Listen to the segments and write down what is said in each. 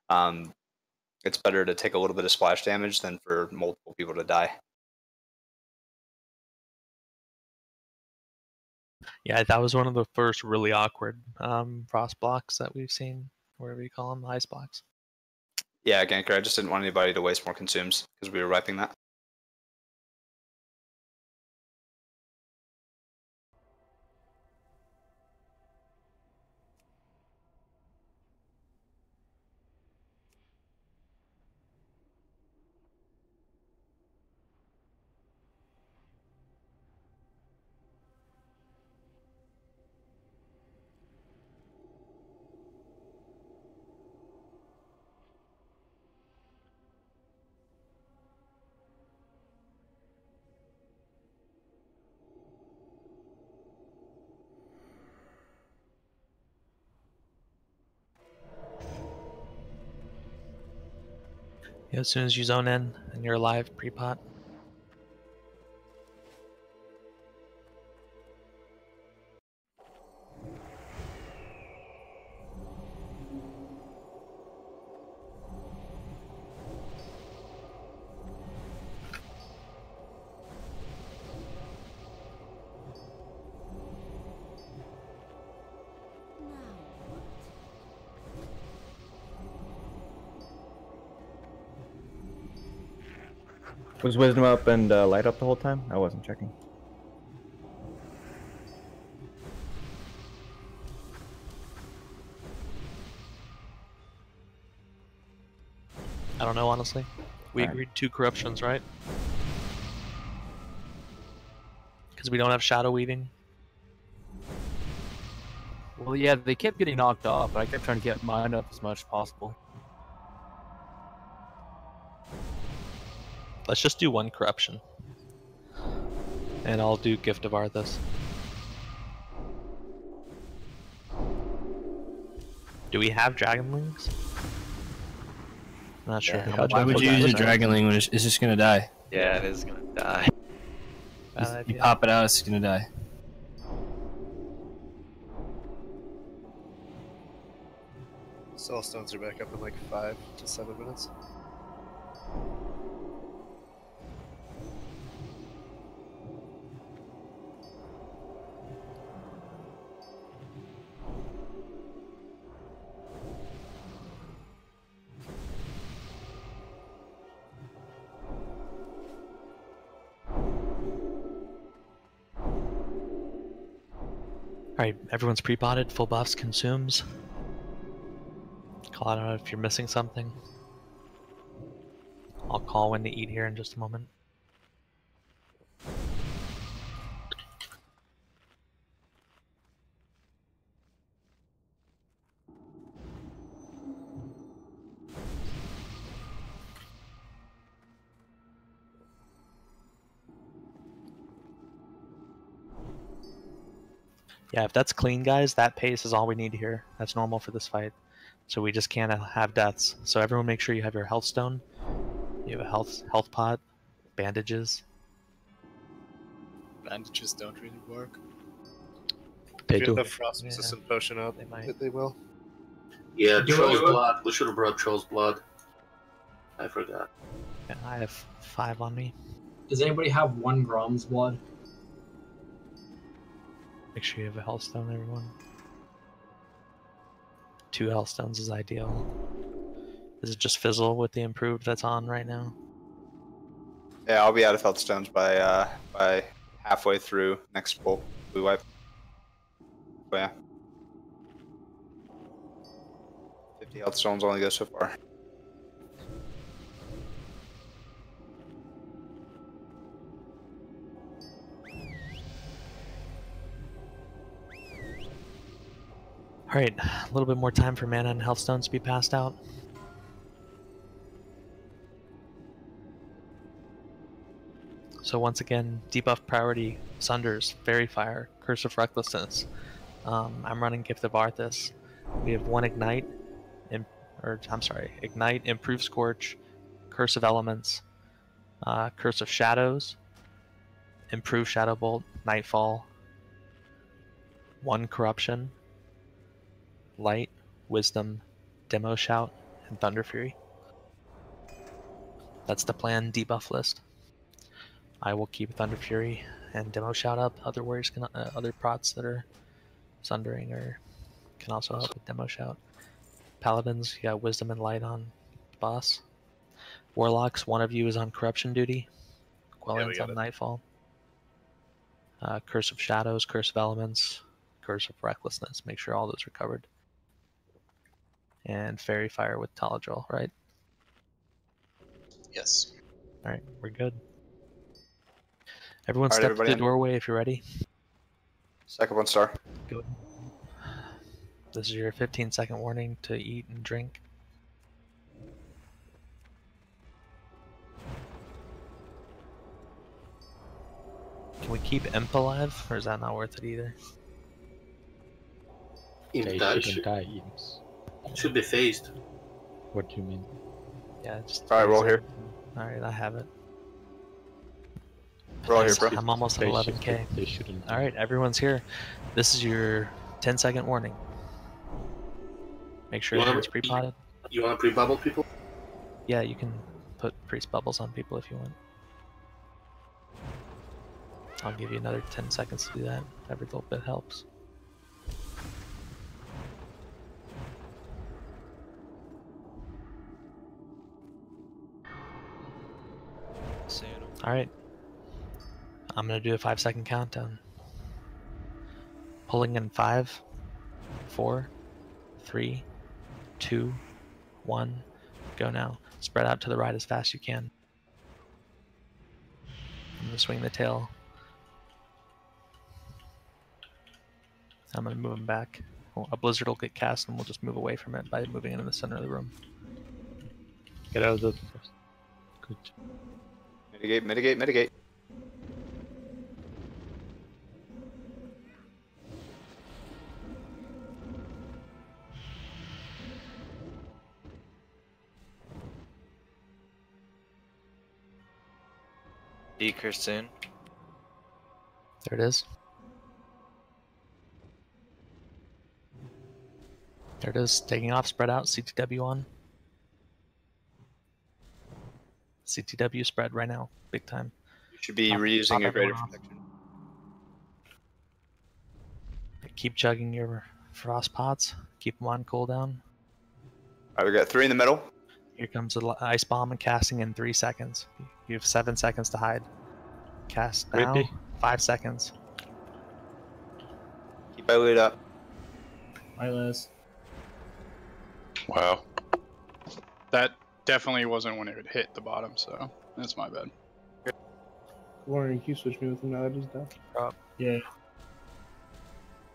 It's better to take a little bit of splash damage than for multiple people to die. Yeah, that was one of the first really awkward frost blocks that we've seen, whatever you call them, ice blocks. Yeah, Ganker, I just didn't want anybody to waste more consumes because we were wiping that. Yeah, as soon as you zone in and you're alive, pre-pot. Was Wisdom up and Light up the whole time? I wasn't checking. I don't know, honestly. We agreed 2 corruptions, right? Because we don't have shadow weaving. Well, yeah, they kept getting knocked off, but I kept trying to get mine up as much as possible. Let's just do 1 corruption. And I'll do Gift of Arthas. Do we have Dragon Wings? Not sure. Yeah, why would you use a Dragonling when it's just gonna die? Yeah, it is gonna die. You pop it out, it's gonna die. Soul stones are back up in like 5 to 7 minutes. Alright, everyone's pre-potted, full buffs, consumes. Call out if you're missing something. I'll call when to eat here in just a moment. Yeah, if that's clean, guys, that pace is all we need here. That's normal for this fight. So we just can't have deaths. So everyone make sure you have your health stone. You have a health pot, bandages. Bandages don't really work. They If you do. have the frost resistant potion out, they will. Yeah, Troll's Blood. We should have brought Troll's Blood. I forgot. Yeah, I have 5 on me. Does anybody have 1 Grom's blood? Make sure you have a health stone, everyone. 2 health stones is ideal. Is it just fizzle with the improved that's on right now? Yeah, I'll be out of health stones by halfway through next blue wipe. But yeah. 50 health stones only go so far. Alright, a little bit more time for mana and health stones to be passed out. So once again, debuff priority, Sunders, Fairy Fire, Curse of Recklessness. I'm running Gift of Arthas. We have 1 Ignite, Ignite, Improve Scorch, Curse of Elements, Curse of Shadows, Improve Shadow Bolt, Nightfall, 1 Corruption, Light, Wisdom, Demo Shout, and Thunder Fury. That's the planned debuff list. I will keep Thunder Fury and Demo Shout up. Other warriors can, other prots that are sundering or can also help with Demo Shout. Paladins, you got Wisdom and Light on boss. Warlocks, one of you is on Corruption duty. Quelling's on Nightfall. Curse of Shadows, Curse of Elements, Curse of Recklessness. Make sure all those are covered. And Fairy Fire with Taladril, right? Yes. Alright, we're good. Everyone All right, step to everybody the in. doorway if you're ready. Second 1-star. Go. This is your 15-second warning to eat and drink. Can we keep Imp alive, or is that not worth it either? Imp They should, shouldn't die, imps. should be phased. What do you mean? Yeah, just. Alright, roll here. Alright, I have it. Roll here, bro. I'm almost at 11k. They shouldn't. Alright, everyone's here. This is your 10-second warning. Make sure You wanna- everyone's pre-potted. You want to pre-bubble people? Yeah, you can put priest bubbles on people if you want. I'll give you another 10 seconds to do that. Every little bit helps. Alright. I'm gonna do a 5-second countdown. Pulling in 5, 4, 3, 2, 1. Go now. Spread out to the right as fast as you can. I'm gonna swing the tail. I'm gonna move him back. A blizzard will get cast and we'll just move away from it by moving into the center of the room. Get out of the first. Good. Mitigate, mitigate, mitigate. Decur soon. There it is. There it is. Taking off, spread out, CTW on. CTW spread right now, big time. You should be Pop reusing your greater everyone off. protection. Keep chugging your frost pots. Keep them on cooldown. Alright, we got 3 in the middle. Here comes the ice bomb and casting in 3 seconds. You have 7 seconds to hide. Cast now. Ready? 5 seconds. Keep my lead up. Hi, Les. Wow. That definitely wasn't when it would hit the bottom, so that's my bad. Warren, you switch me with him now that he's down. Yeah.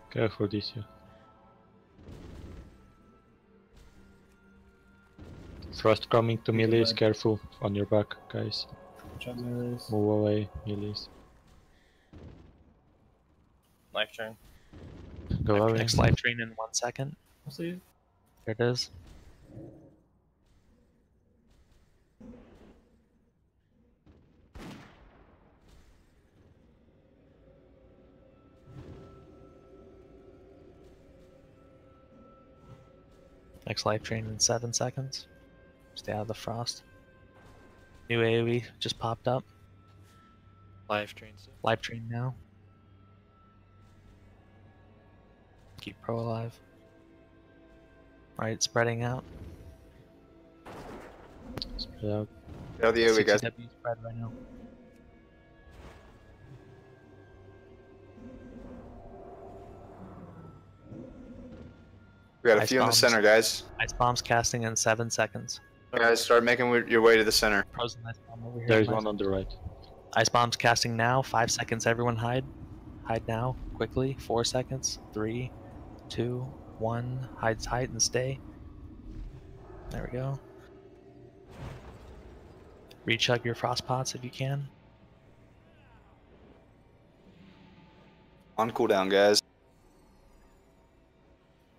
Careful this year. Thrust coming to melees, careful on your back, guys. Move away, melees. Life train. Go away. Next life train in 1 second. I'll see you. There it is. Next life train in 7 seconds. Stay out of the frost. New AoE just popped up. Life train soon. Life train now. Keep pro alive. Alright, spreading out. Spread out. Get out the AoE, guys. CTW spread right now. We got a Ice few in the bombs. center, guys. Ice bombs casting in 7 seconds. Guys, start making your way to the center. Pros and ice bomb over here. There's Nice. one on the right. Ice bombs casting now. 5 seconds. Everyone hide. Hide now. Quickly. 4 seconds. 3, 2, 1. Hide tight and stay. There we go. Rechug your frost pots if you can. On cooldown, guys.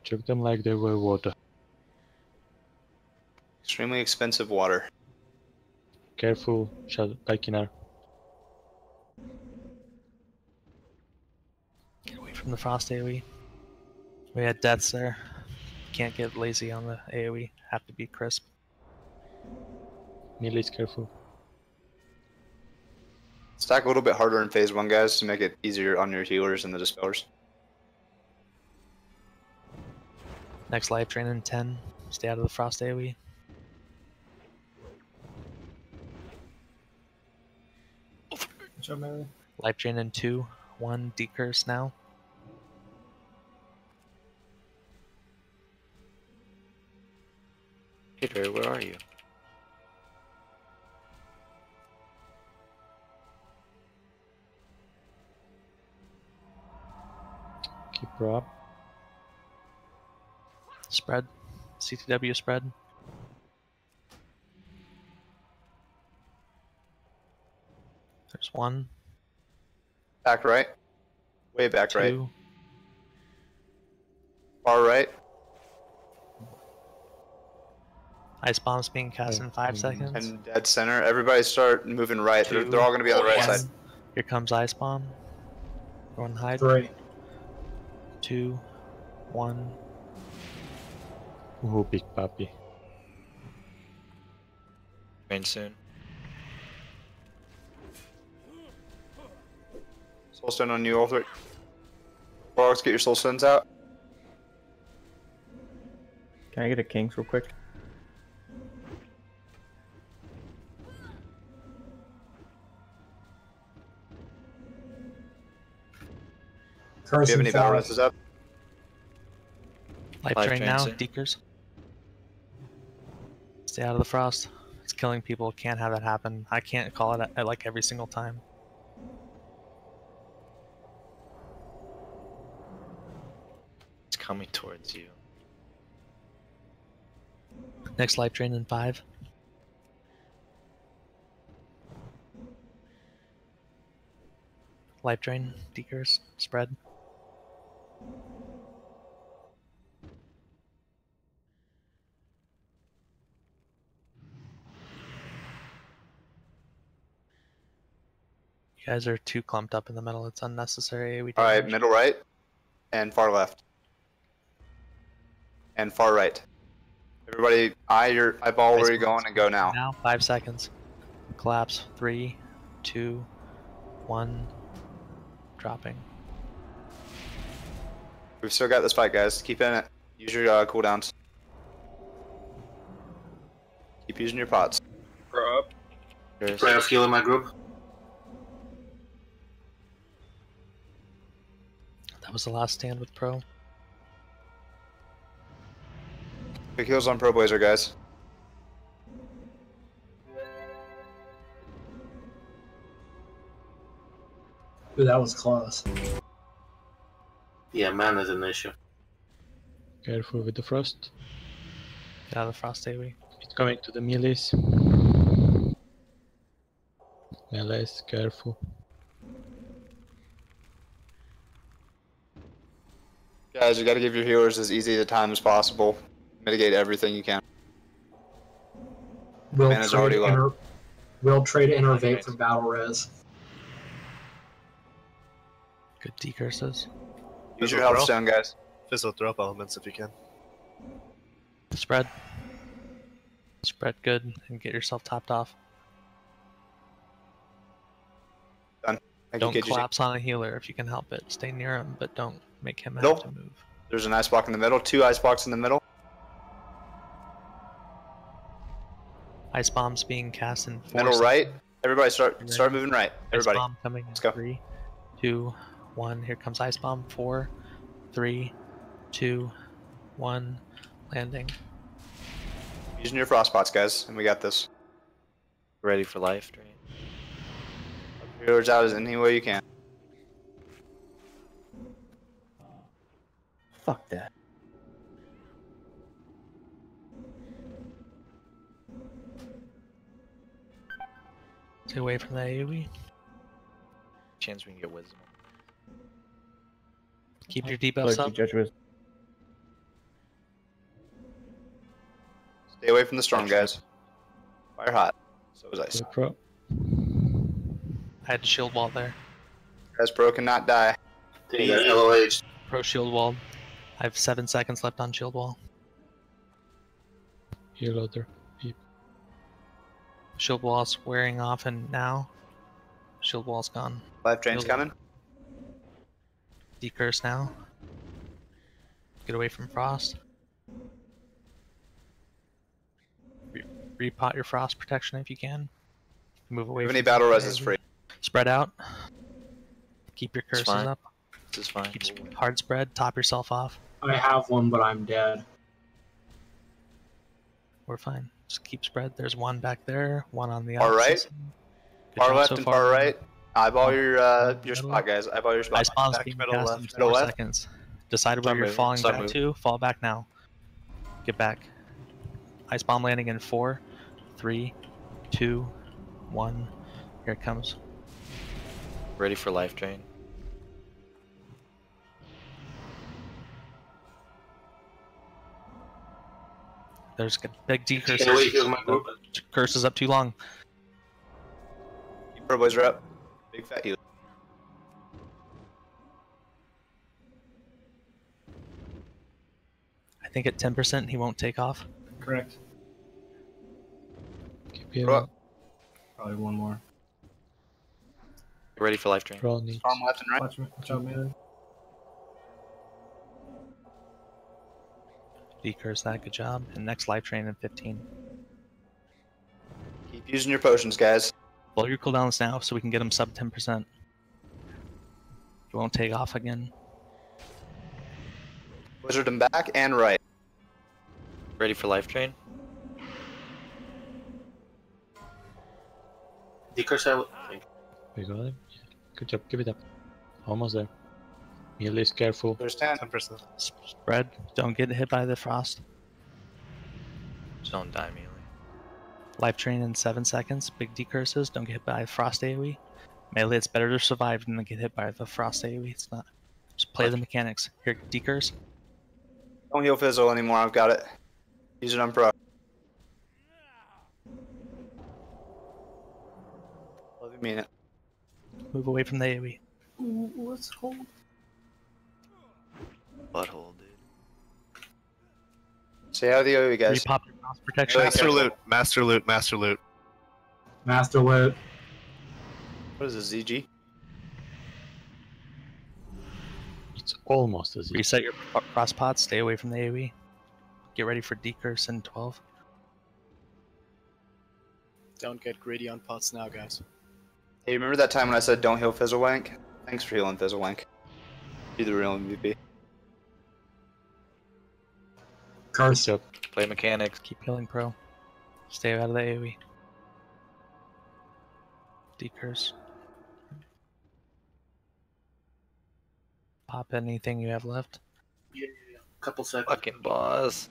Chug them like they were water. Extremely expensive water. Careful, Paikinar. Get away from the frost AoE. We had deaths there. Can't get lazy on the AoE. Have to be crisp. Melee's careful. Stack a little bit harder in phase 1, guys, to make it easier on your healers and the dispellers. Next life drain in 10. Stay out of the frost AoE. Jump melee. Life drain in 2. 1. Decurse now. Peter, where are you? Keep her up. Spread. CTW spread. There's 1. Back right. Way back 2. right. Far right. Ice bombs being cast in 5 seconds. And dead center. Everybody start moving right. They're all going to be on the right side. Here comes ice bomb. Everyone hide. 3. 2. 1. Ooh, big puppy. Rain soon. Soulstone on you, all three. Let's get your Soulstones out. Can I get a Kings real quick? Do you have any battle resses up? Life Life drain drain now, soon. Deekers. Stay out of the frost. It's killing people. Can't have that happen. I can't call it at like every single time. It's coming towards you. Next life drain in 5. Life drain, Deekers, spread. You guys are too clumped up in the middle. It's unnecessary. Alright, middle right. And far left. And far right. Everybody, your eyeball where you're going and go now. Now, 5 seconds. Collapse. 3, 2, 1. Dropping. We've still got this fight, guys. Keep in it. Use your cooldowns. Keep using your pots. Pro up. Try to heal in my group. That was the last stand with Pro. Big heals on Pro Blazer, guys. Ooh, that was close. Yeah, mana is an issue. Careful with the frost. Get out of the frost AoE. It's coming to the melees. Melees, careful. Guys, you gotta give your healers as easy a time as possible. Mitigate everything you can. Mana's already low. We'll trade Innervate for Battle Res. Good decurses. Use your health stone, guys. Fizzle throw up elements if you can. Spread. Spread good and get yourself topped off. Done. Don't collapse on a healer if you can help it. Stay near him, but don't make him have Middle. to move. There's an ice block in the middle. 2 ice blocks in the middle. Ice bombs being cast in 4 Middle seconds. right. Everybody start moving right. Everybody. Ice bomb coming. Let's go. 3, 2, 1. Here comes ice bomb. 4, 3, 2, 1. Landing. Using your frost pots, guys, and we got this. Ready for life drain. Healers out as any way you can. Fuck that. Stay away from the AoE. Chance we can get wisdom. Keep your debuffs up. Stay away from the storm, guys. Fire hot. So is ice. Pro. I had to shield wall there. Guys, Pro cannot die. Take that LOH. Pro shield wall. I have 7 seconds left on shield wall. Heal other people. Shield wall's wearing off, and now shield wall's gone. Life drain's Shield- coming. Decurse now. Get away from frost. Repot your frost protection if you can. Move away. If from any battle res is free. Spread out. Keep your It's curses fine. up. This is fine. Keep hard spread. Top yourself off. I have one, but I'm dead. We're fine. Just keep spread. There's one back there. One on the Far opposite right. side. Good Far job left so and far. far right. Eyeball your middle. spot, guys. Eyeball your spot. Ice bombs Back being middle cast left, in middle 4 left. seconds. Decide where Stop you're moving, falling stop back moving. to. Fall back now. Get back. Ice bomb landing in 4, 3, 2, 1. Here it comes. Ready for life drain. There's a big decurse. Can't wait, heal my group. Curse is up too long. Pro boys are up. Big fat heal. I think at 10% he won't take off. Correct. Keep healing. Bro. Probably one more. Ready for life drain. Draw needs. Storm left and right. Watch out, man. Decurse that. Good job. And next life train in 15. Keep using your potions, guys. Blow your cooldowns now so we can get him sub 10%. He won't take off again. Wizard him back and right. Ready for life drain. Decurse out. We got him. Yeah. Good job. Give it up. Almost there. Melee's careful. There's 10. 10%. Spread. Don't get hit by the frost. Just don't die immediately. Life train in 7 seconds. Big decurses. Don't get hit by frost AoE. Melee, it's better to survive than to get hit by the frost AoE. It's not. Just play the mechanics. Here, decurse. Don't heal fizzle anymore. I've got it. Use it on pro. Love you, mean it. Move away from the AoE. Ooh, let's hold. Butthole, dude. Say hi to the OE, guys. Repop your frost protection. Master loot. Master loot. Master loot. Master loot. What is this, ZG? It's almost as easy. Reset your frost pots. Stay away from the AoE. Get ready for decurse in 12. Don't get greedy on pots now, guys. Hey, remember that time when I said don't heal Fizzlewank? Thanks for healing Fizzlewank. You're the real MVP. Curse. Good job. Play mechanics. Keep healing pro. Stay out of the AoE. Decurse. Pop anything you have left. Couple seconds. Fucking boss.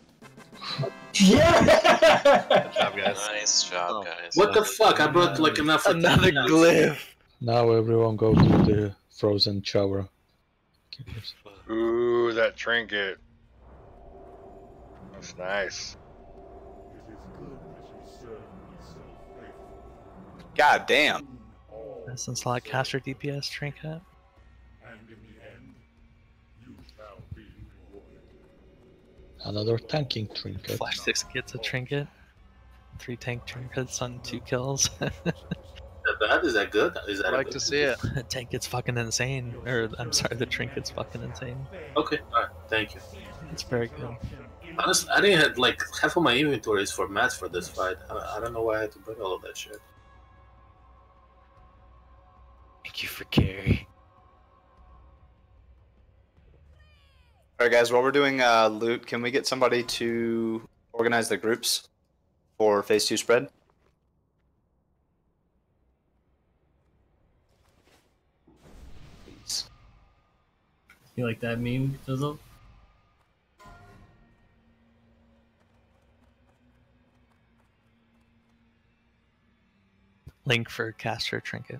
Yeah! Good job, guys. Nice job, guys. What the fuck? I brought like enough for Another 10 minutes. glyph. Now everyone go to the frozen shower. Ooh, that trinket. That's nice. God damn. Essence Lock Caster DPS trinket. Another tanking trinket. Flash 6 gets a trinket. 3 tank trinkets on 2 kills. That bad? Is that good? Is that I'd like good? to see it. The tank gets fucking insane. Or, I'm sorry, the trinket's fucking insane. Okay, alright, thank you. It's very good. Honestly, I didn't have like half of my inventory is for mats for this fight. I don't know why I had to bring all of that shit. Thank you for carry. Alright guys, while we're doing loot, can we get somebody to organize the groups for phase 2 spread? Please. You like that meme, Fizzle? Link for caster trinket.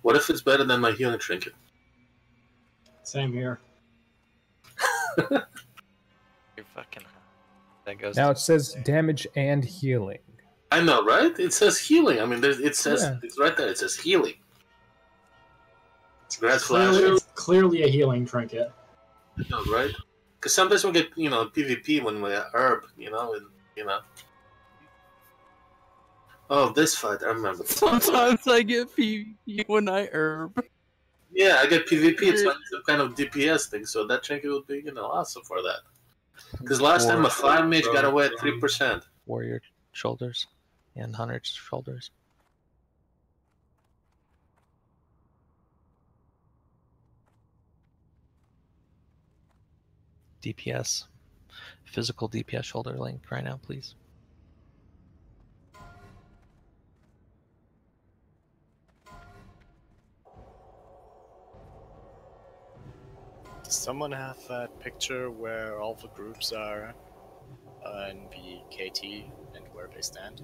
What if it's better than my healing trinket? Same here. You're fucking hot. That goes. Now it says damage and healing. I know, right? It says healing. I mean, it says Yeah. it's right there. It says healing. Grass flash. It's clearly a healing trinket. I know, right? Because sometimes we get, PvP when we herb, and. Oh, this fight, I remember. Sometimes I get PvP when I herb. Yeah, I get PvP. It's like some kind of DPS thing, so that trinket would be, awesome for that. Because last time a 5 mage got away at 3%. Warrior shoulders and hunter shoulders. DPS. Physical DPS shoulder link right now, please. Does someone have that picture where all the groups are in the KT and where they stand?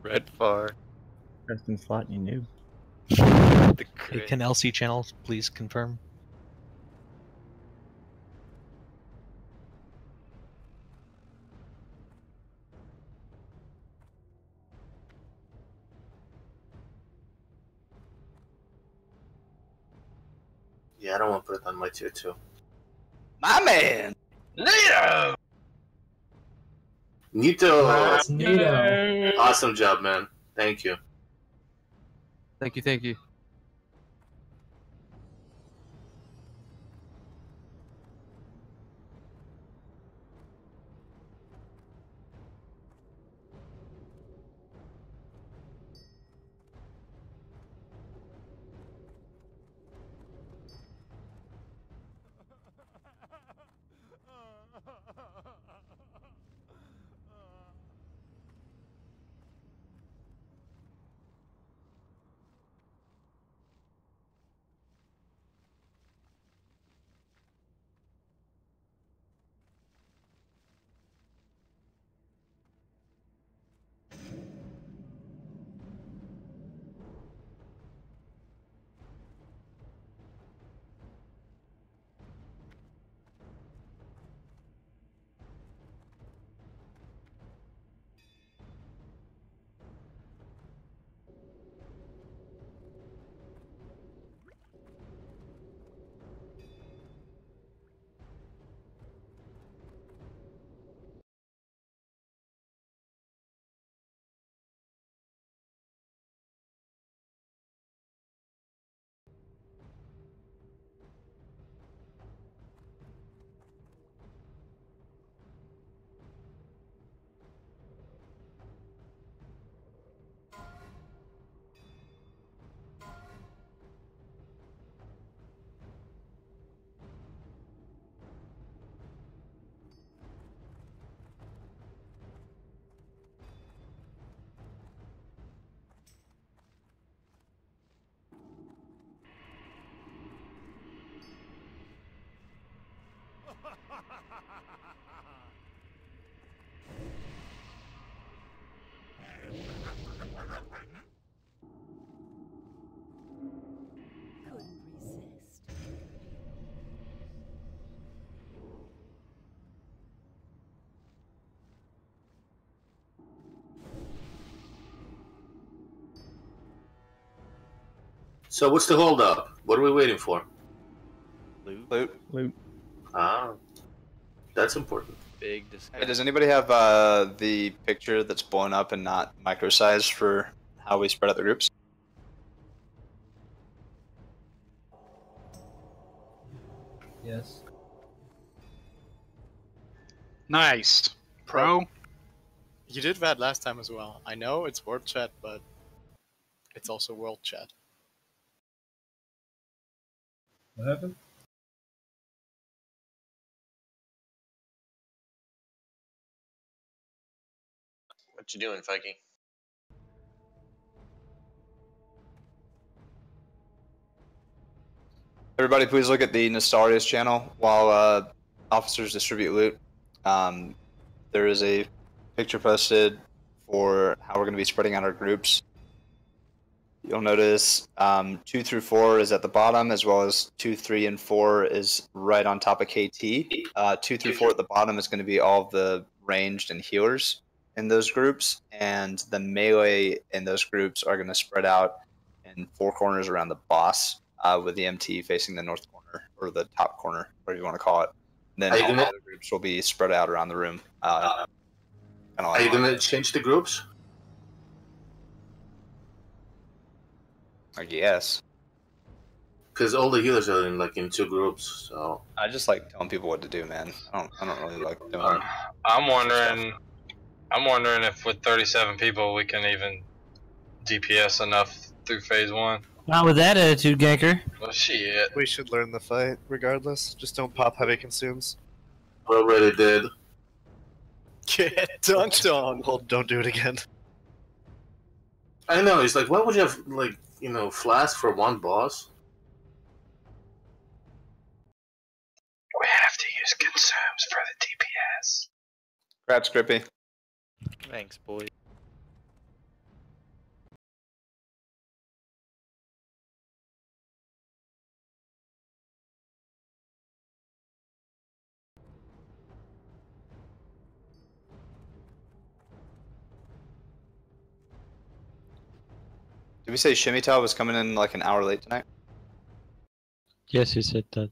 Red far. Preston slot, you knew. The Hey, can LC channel please confirm? Yeah, I don't want to put it on my tier 2. My man! Nito! Nito! That's Nito. Awesome job, man. Thank you. Thank you, thank you. So what's the hold up? What are we waiting for? Loot. Loot. Ah, that's important. Big Hey, discussion. does anybody have the picture that's blown up and not micro-sized for how we spread out the groups? Yes. Nice. Pro. You did that last time as well. I know it's word chat, but it's also world chat. What happened? What you doing, Fikey? Everybody, please look at the Nostarius channel while officers distribute loot. There is a picture posted for how we're going to be spreading out our groups. You'll notice 2 through 4 is at the bottom, as well as 2, 3, and 4 is right on top of KT. 2 through 4 at the bottom is going to be all of the ranged and healers in those groups, and the melee in those groups are going to spread out in 4 corners around the boss, with the MT facing the north corner, or the top corner, whatever you want to call it. And then all the other groups will be spread out around the room. Are you gonna change the groups? I guess. Because all the healers are in 2 groups, so. I just like telling people what to do, man. I don't really like doing. I'm wondering if with 37 people we can even DPS enough through phase 1. Not with that attitude, Ganker. Well, shit. We should learn the fight regardless. Just don't pop heavy consumes. Already did. Get dunked on. Well, don't do it again. I know, it's like, why would you have, flask for one boss? We have to use consumes for the DPS. Congrats, Grippy. Thanks, boy. Did we say Shimital was coming in like an hour late tonight? Yes, he said that.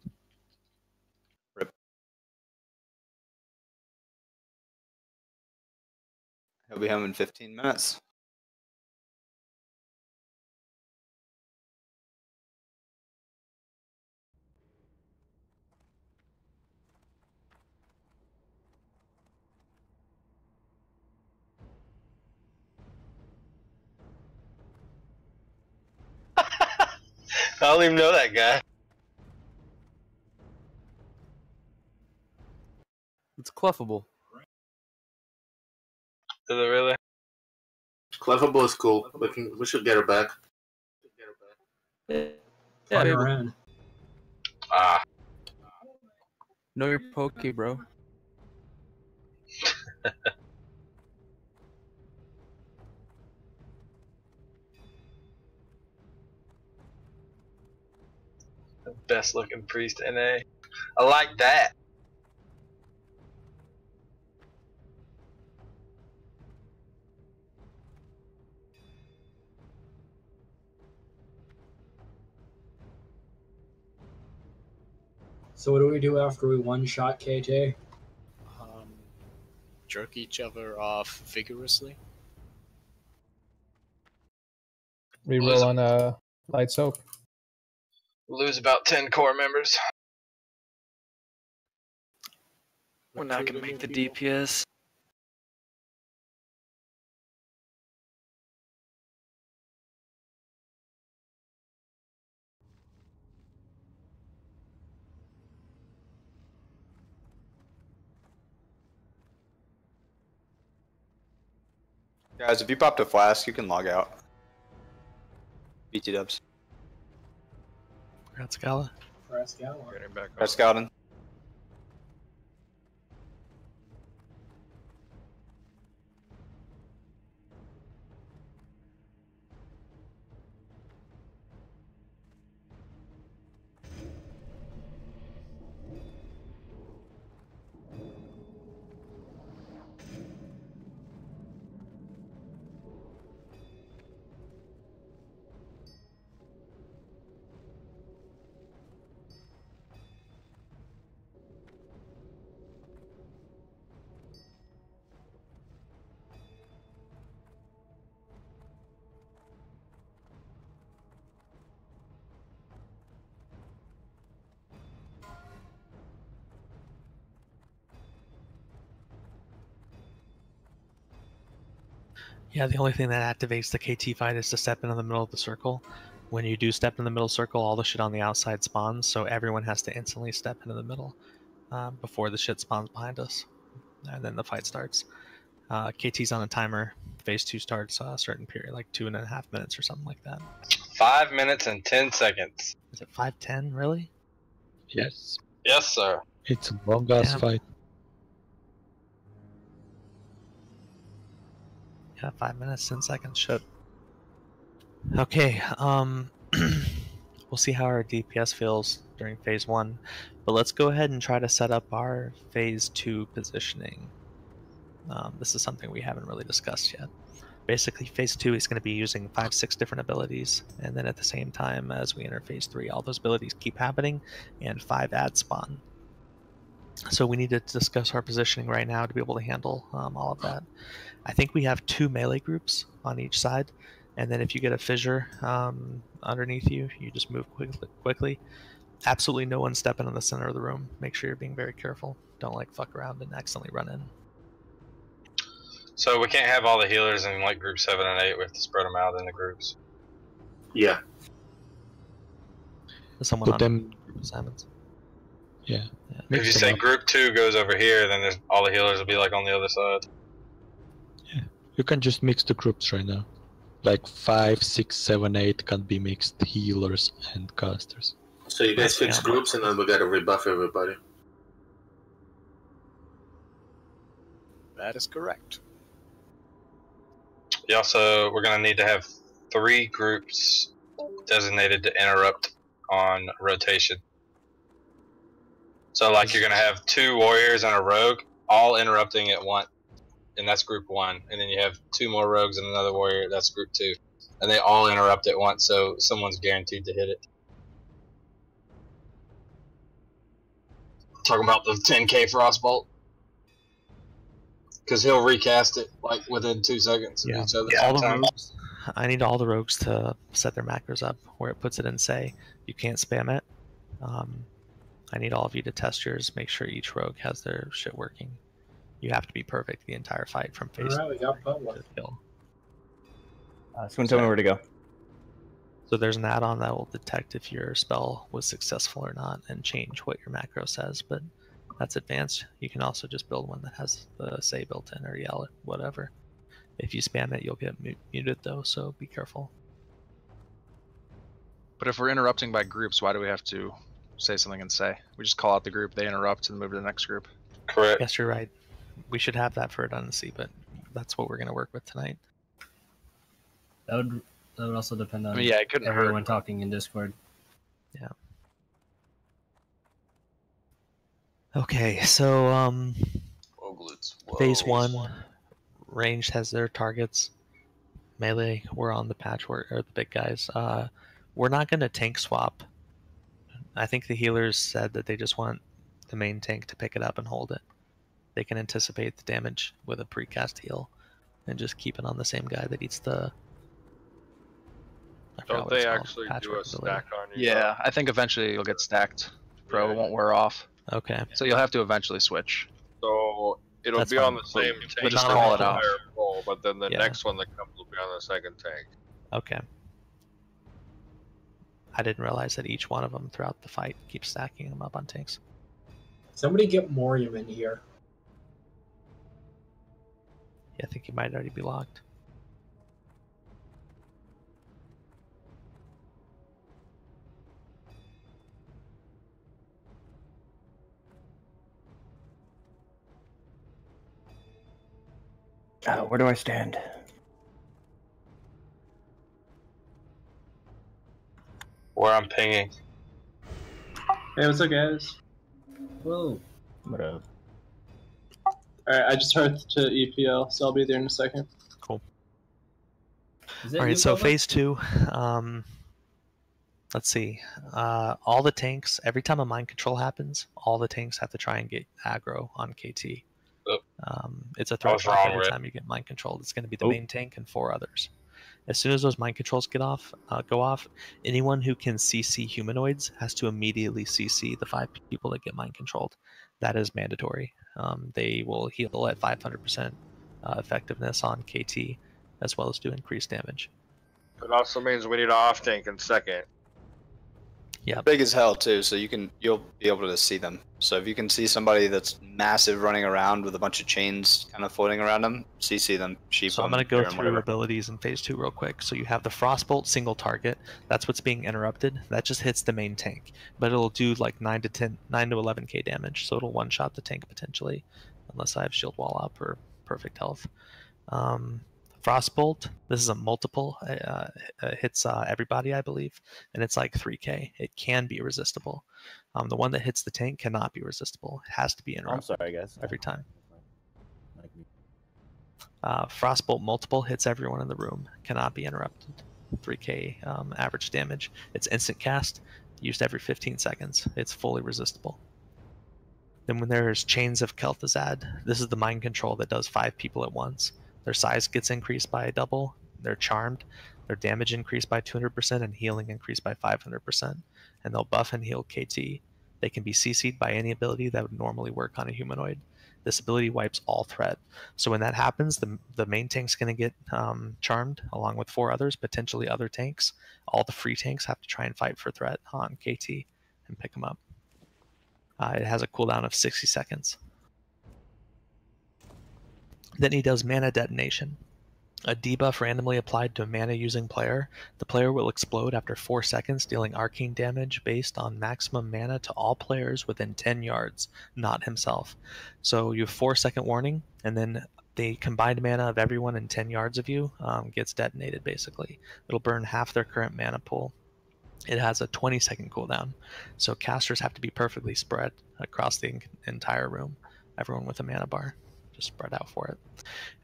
Rip. He'll be home in 15 minutes. I don't even know that guy. It's cleffable. Is it really? Cleffable is cool. We should get her back. Yeah, Fire in. Ah. Know your poke, bro. Best looking priest NA. I like that. So what do we do after we one-shot KJ? Jerk each other off vigorously. Reroll on light soap. Lose about 10 core members. We're not gonna make the DPS. Guys, if you popped a flask, you can log out. BT dubs. Congrats, Gala. Congrats, Scouting. Yeah, the only thing that activates the KT fight is to step into the middle of the circle. When you do step in the middle circle, all the shit on the outside spawns, so everyone has to instantly step into the middle before the shit spawns behind us. And then the fight starts. KT's on a timer. Phase 2 starts a certain period, like 2.5 minutes or something like that. 5 minutes and 10 seconds. Is it 5:10? Really? Yes. Yes, sir. It's a long ass fight. Yeah, 5 minutes, 10 seconds. Shit. Okay, we'll see how our DPS feels during phase 1, but let's go ahead and try to set up our phase 2 positioning. This is something we haven't really discussed yet. Basically, phase 2 is going to be using 5-6 different abilities, and then at the same time as we enter phase 3, all those abilities keep happening, and 5 ads spawn. So we need to discuss our positioning right now to be able to handle all of that. I think we have 2 melee groups on each side, and then if you get a fissure underneath you, you just move quickly. Absolutely no one stepping in the center of the room. Make sure you're being very careful. Don't like fuck around and accidentally run in. So we can't have all the healers in like group 7 and 8. We have to spread them out in the groups. Yeah. Someone Put on them. group assignments. Yeah. If you say group 2 goes over here, then there's all the healers will be like on the other side. Yeah. You can just mix the groups right now. Like 5, 6, 7, 8 can be mixed healers and casters. So you guys fix groups and then we gotta rebuff everybody. That is correct. Yeah, so we're going to need to have 3 groups designated to interrupt on rotation. So like you're going to have 2 warriors and a rogue all interrupting at once, and that's group 1. And then you have 2 more rogues and another warrior, that's group 2. And they all interrupt at once, so someone's guaranteed to hit it. Talking about the 10k frostbolt. Because he'll recast it like within 2 seconds of each other. All the rogues, I need all the rogues to set their macros up where it puts it in say. You can't spam it. I need all of you to test yours. Make sure each rogue has their shit working. You have to be perfect the entire fight from phase Alright, we got public. to kill. Someone tell me where to go. So there's an add-on that will detect if your spell was successful or not and change what your macro says, but that's advanced. You can also just build one that has the say built in or yell it, whatever. If you spam it, you'll get muted though, so be careful. But if we're interrupting by groups, why do we have to say something and say? We just call out the group, they interrupt, and move to the next group. Correct. Yes, you're right. We should have that for redundancy, but that's what we're going to work with tonight. That would also depend on yeah, it couldn't everyone hurt. talking in Discord. Yeah. Okay, so phase 1, ranged has their targets. Melee, we're on the patchwork or the big guys. We're not going to tank swap. I think the healers said that they just want the main tank to pick it up and hold it. They can anticipate the damage with a precast heal and just keep it on the same guy that eats the. Don't they actually do a stack on you? Yeah, I think eventually you'll get stacked. Pro, it won't wear off. Okay. So you'll have to eventually switch. So it'll That's be fine. on the same We'll tank. just call it the out. entire roll, but then the Yeah. next one that comes will be on the second tank. Okay. I didn't realize that each one of them throughout the fight keeps stacking them up on tanks. Somebody get Morium in here. Yeah, I think he might already be locked. Where do I stand? Where I'm pinging. Hey, what's up, guys? Whoa. What up? Alright, I just heard to EPL, so I'll be there in a second. Cool. Is that All right, you, so Bubba? phase 2. Let's see. All the tanks, every time a mind control happens, all the tanks have to try and get aggro on KT. It's a threat was drop wrong, every Red. time you get mind controlled. It's going to be the main tank and 4 others. As soon as those mind controls go off, anyone who can CC humanoids has to immediately CC the 5 people that get mind controlled. That is mandatory. They will heal at 500% effectiveness on KT as well as do increased damage. It also means we need an off tank in second. Yeah. Big as hell too, so you'll be able to see them. So if you can see somebody that's massive running around with a bunch of chains kind of floating around them, CC them, sheep So them. I'm going to go cure 'em, through whatever. abilities in phase 2 real quick. So you have the Frostbolt single target. That's what's being interrupted. That just hits the main tank, but it'll do like 9 to 11k damage. So it'll one-shot the tank potentially, unless I have shield wall up or perfect health. Frostbolt, this is a multiple, hits everybody, I believe, and it's like 3k. It can be resistible. The one that hits the tank cannot be resistible. It has to be interrupted. I'm sorry, guys. Every time. Frostbolt multiple hits everyone in the room. Cannot be interrupted. 3k average damage. It's instant cast, used every 15 seconds. It's fully resistible. Then when there's Chains of Kel'Thuzad, this is the mind control that does 5 people at once. Their size gets increased by double. They're charmed. Their damage increased by 200% and healing increased by 500%. And they'll buff and heal KT. They can be CC'd by any ability that would normally work on a humanoid. This ability wipes all threat. So when that happens, the main tank's going to get charmed along with 4 others, potentially other tanks. All the free tanks have to try and fight for threat on KT and pick them up. It has a cooldown of 60 seconds. Then he does Mana Detonation. A debuff randomly applied to a mana-using player. The player will explode after 4 seconds, dealing arcane damage based on maximum mana to all players within 10 yards, not himself. So you have 4-second warning, and then the combined mana of everyone in 10 yards of you gets detonated, basically. It'll burn half their current mana pool. It has a 20-second cooldown, so casters have to be perfectly spread across the entire room. Everyone with a mana bar, just spread out for it.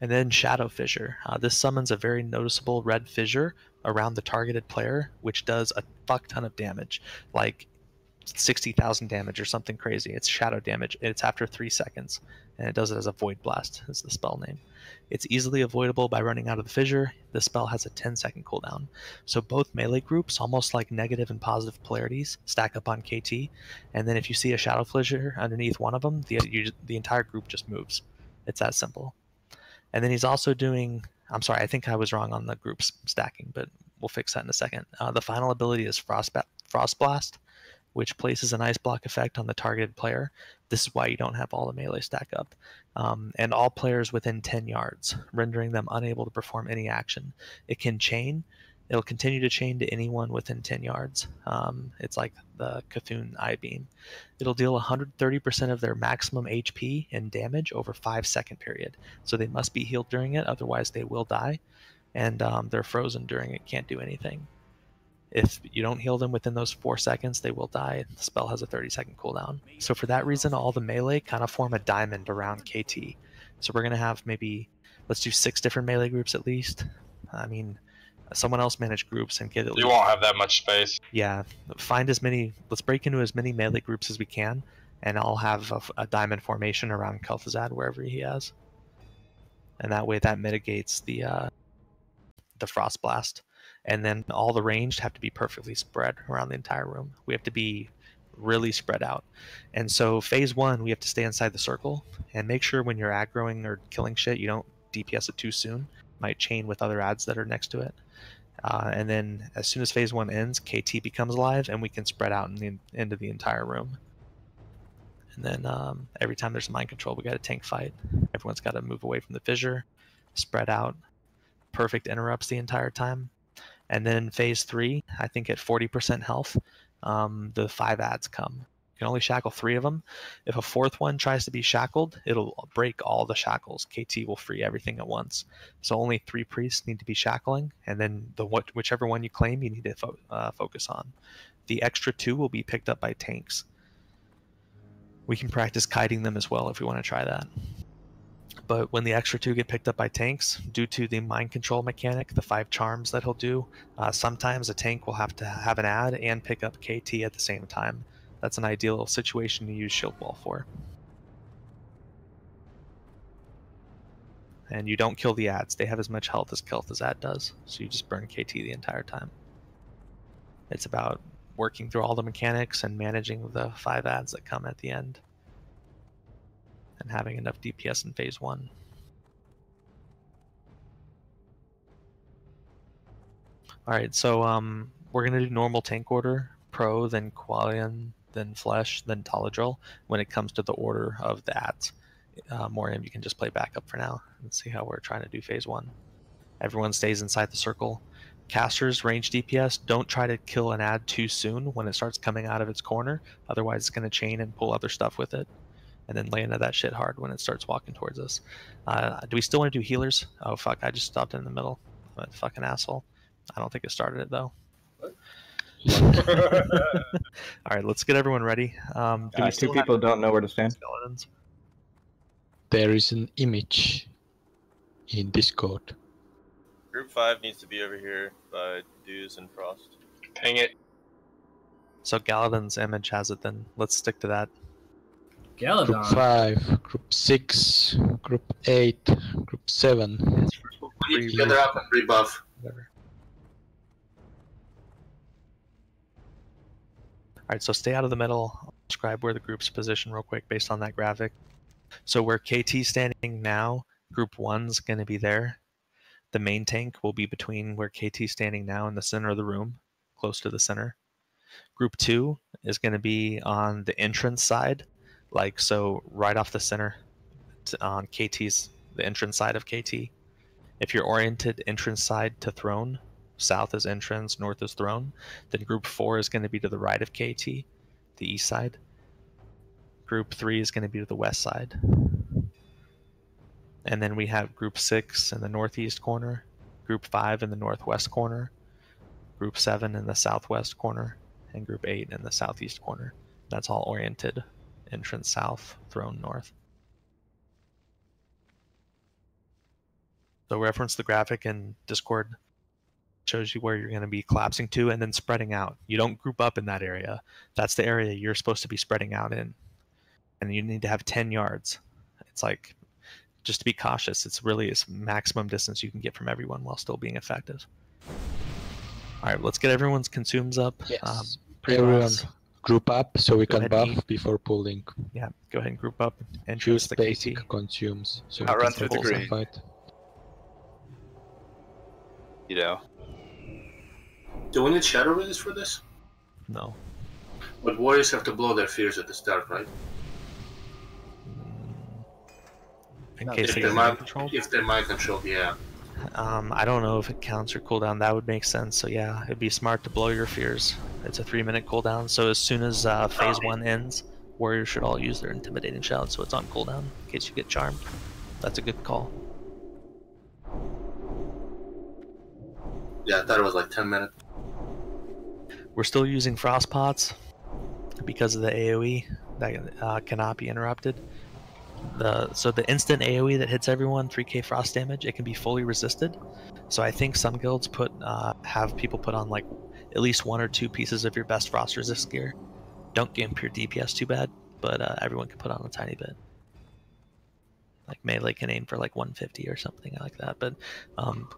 And then Shadow Fissure. This summons a very noticeable red fissure around the targeted player, which does a fuck ton of damage, like 60,000 damage or something crazy. It's shadow damage. It's after 3 seconds, and it does it as a Void Blast, is the spell name. It's easily avoidable by running out of the fissure. The spell has a 10-second cooldown. So both melee groups, almost like negative and positive polarities, stack up on KT, and then if you see a Shadow Fissure underneath one of them, the entire group just moves. It's that simple. And then he's also doing, I'm sorry, I think I was wrong on the groups stacking, but we'll fix that in a second. The final ability is Frost Blast, which places an ice block effect on the targeted player. This is why you don't have all the melee stack up. And all players within 10 yards, rendering them unable to perform any action. It can chain. It'll continue to chain to anyone within 10 yards. It's like the Cthulhu Eye Beam. It'll deal 130% of their maximum HP and damage over 5-second period. So they must be healed during it, otherwise they will die. And they're frozen during it, can't do anything. If you don't heal them within those 4 seconds, they will die. The spell has a 30-second cooldown. So for that reason, all the melee kind of form a diamond around KT. So we're going to have maybe, let's do 6 different melee groups at least. I mean, someone else manage groups and get at least... You won't have that much space. Yeah, find as many, let's break into as many melee groups as we can, and I'll have a diamond formation around Kel'Thuzad wherever he has. And that way that mitigates the Frost Blast. And then all the ranged have to be perfectly spread around the entire room. We have to be really spread out. And so phase 1, we have to stay inside the circle and make sure when you're aggroing or killing shit, you don't DPS it too soon. Might chain with other adds that are next to it. And then as soon as phase 1 ends, KT becomes alive and we can spread out into the entire room. And then every time there's mind control, we got a tank fight. Everyone's got to move away from the fissure, spread out. Perfect interrupts the entire time. And then in phase 3, I think at 40% health, the 5 adds come. You can only shackle 3 of them. If a 4th one tries to be shackled, it'll break all the shackles. KT will free everything at once. So only 3 priests need to be shackling, and then whichever one you claim, you need to focus on. The extra 2 will be picked up by tanks. We can practice kiting them as well if we want to try that. But when the extra 2 get picked up by tanks, due to the mind control mechanic, the 5 charms that he'll do, sometimes a tank will have to have an add and pick up KT at the same time. That's an ideal situation to use shield wall for. And you don't kill the adds. They have as much health as Kel'Thuzad does, so you just burn KT the entire time. It's about working through all the mechanics and managing the 5 adds that come at the end. And having enough DPS in phase 1. Alright, so we're gonna do normal tank order, Pro, then Qualian, then Flesh, then Taladril. When it comes to the order of the ads, Moriam, you can just play backup for now and see how we're trying to do phase 1. Everyone stays inside the circle. Casters, range DPS, don't try to kill an ad too soon when it starts coming out of its corner, otherwise it's gonna chain and pull other stuff with it. And then lay into that shit hard when it starts walking towards us. Do we still want to do healers? Oh fuck, I just stopped in the middle. I'm a fucking asshole. I don't think it started it though. Alright, let's get everyone ready. Do we Two people don't know where to stand. Skeletons? There is an image in Discord. Group 5 needs to be over here by Dews and Frost. Ping it. So Galadon's image has it then. Let's stick to that. Group 5, Group 6, Group 8, Group 7. We need to gather up and rebuff. Whatever. Alright, so stay out of the middle. I'll describe where the group's position real quick based on that graphic. So where KT's standing now, Group 1's going to be there. The main tank will be between where KT's standing now and the center of the room, close to the center. Group 2 is going to be on the entrance side, like so right off the center on KT's, the entrance side of KT. If you're oriented entrance side to throne, south is entrance, north is throne, then Group 4 is going to be to the right of KT, the east side. Group 3 is going to be to the west side. And then we have Group 6 in the northeast corner, Group 5 in the northwest corner, Group 7 in the southwest corner, and Group 8 in the southeast corner. That's all oriented entrance south, throne north. So reference the graphic in Discord. Shows you where you're going to be collapsing to and then spreading out. You don't group up in that area. That's the area you're supposed to be spreading out in. And you need to have 10 yards. It's like, just to be cautious, it's really its maximum distance you can get from everyone while still being effective. Alright, let's get everyone's consumes up. Yes. Everyone group up so we can buff before pulling. Yeah, go ahead and group up and choose the basic KT. consumes. So I'll we run can through the focus on green. fight. You know. Do we need shadow rays for this? No. But warriors have to blow their fears at the start, right? In case If they they're get mind mind controlled? if they're mind controlled, yeah. I don't know if it counts your cooldown. That would make sense. So yeah, it'd be smart to blow your fears. It's a 3-minute cooldown. So as soon as phase 1 ends, warriors should all use their intimidating shout, so it's on cooldown in case you get charmed. That's a good call. Yeah, I thought it was like 10 minutes. We're still using frost pots because of the AoE that cannot be interrupted. So the instant AoE that hits everyone, 3k frost damage, it can be fully resisted. So I think some guilds have people put on like at least 1 or 2 pieces of your best frost resist gear. Don't gimp your DPS too bad, but everyone can put on a tiny bit. Like melee can aim for like 150 or something like that. But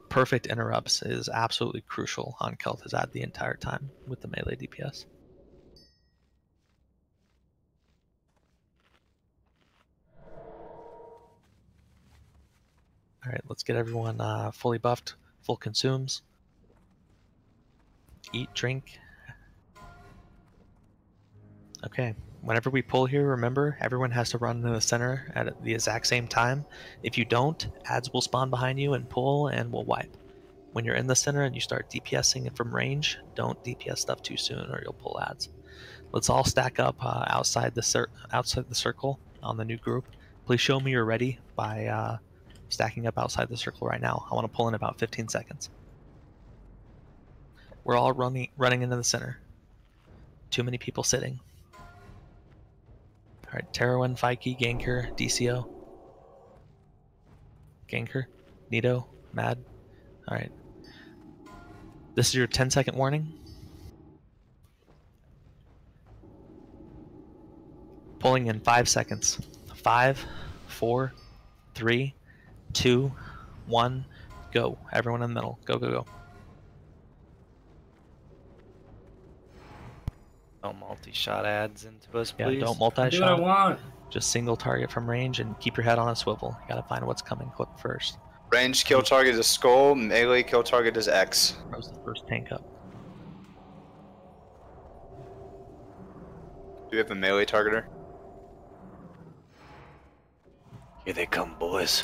perfect interrupts is absolutely crucial on Kel'Thuzad the entire time with the melee DPS. Alright, let's get everyone fully buffed, full consumes. Eat, drink. Okay, whenever we pull here, remember, everyone has to run into the center at the exact same time. If you don't, ads will spawn behind you and pull and will wipe. When you're in the center and you start DPSing it from range, don't DPS stuff too soon or you'll pull ads. Let's all stack up outside the circle on the new group. Please show me you're ready by stacking up outside the circle right now. I want to pull in about 15 seconds. We're all running into the center. Too many people sitting. Alright, Terowin, Fikey, Ganker, DCO. Ganker, Nito, Mad. Alright. This is your 10-second warning. Pulling in 5 seconds. 5, 4, 3, 2, 1, go. Everyone in the middle. Go, go, go. Don't multi-shot ads into us, Yeah, please. don't multi-shot. Do what I want. Just single target from range and keep your head on a swivel. You gotta find what's coming quick first. Range kill target is skull, melee kill target is X. Pro's the first tank up. Do we have a melee targeter? Here they come, boys.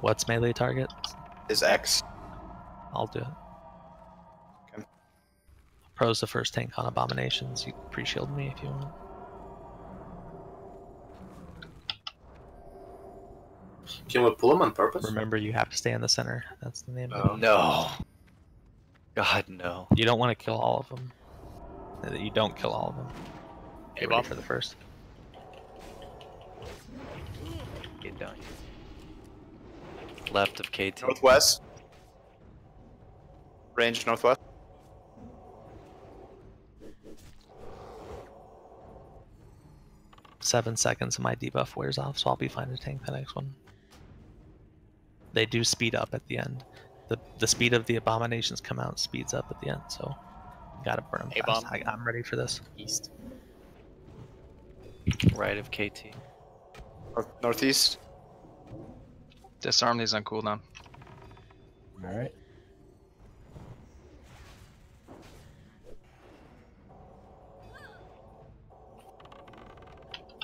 What's melee target? Is X. I'll do it. Okay. Pro's the first tank on abominations. You can pre-shield me if you want. Can we pull them on purpose? Remember, you have to stay in the center. That's the name of it. No. God, no. You don't want to kill all of them. You don't kill all of them. Get ready for the first. Get down. Left of KT. Northwest. Range northwest. Seven seconds and my debuff wears off, so I'll be fine to tank the next one. They do speed up at the end. The speed of the abominations come out speeds up at the end, so you gotta burn them fast. I'm ready for this. East. Right of KT. Northeast. Disarm these on cooldown. Alright.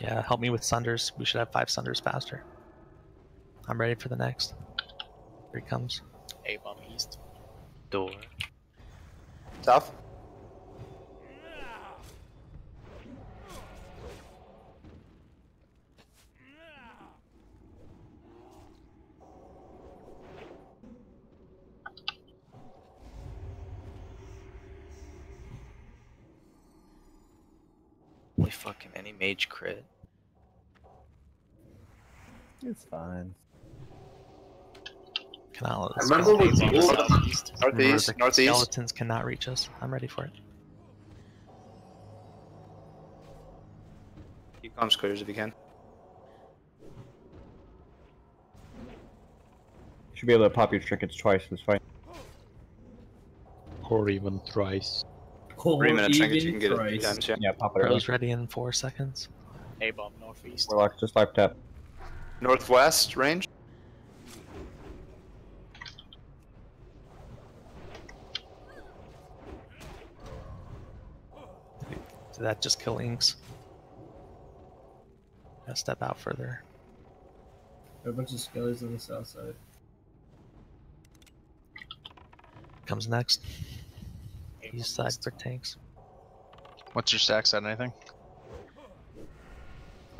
Yeah, help me with Sunders. We should have 5 Sunders faster. I'm ready for the next. Here he comes. A-bomb east. Door. South. Holy fucking any mage crit. It's fine. Cannot I remember we pulled Northeast. Northeast. Skeletons cannot reach us. I'm ready for it. Keep comms clears if you can. Should be able to pop your trinkets twice this fight. Or even thrice. 3 minute trinket, you can get it 3 times, yeah. Yeah, pop it early. Pro's ready in 4 seconds. A-bomb northeast. Warlock, just live tap. Northwest range. Did that just kill inks? Gotta step out further. There are a bunch of skellies on the south side. Comes next. East side for tanks. What's your stacks at anything?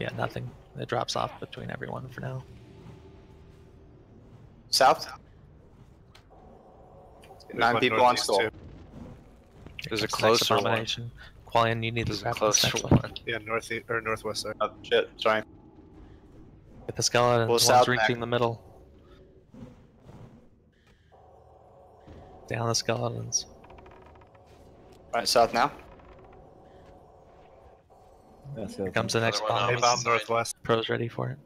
Yeah, nothing. It drops off between everyone for now. South. 9 people on skull. There's a Next closer one. abomination. Qualian, you need to There's a grab this closer next one. Yeah, northeast or northwest side. Oh shit, sorry. Get the skeleton. Well, One's south reaching back. the middle. Down the skeletons. Alright, south now. Here comes the next bomb. A-bomb northwest. Pro's ready for it.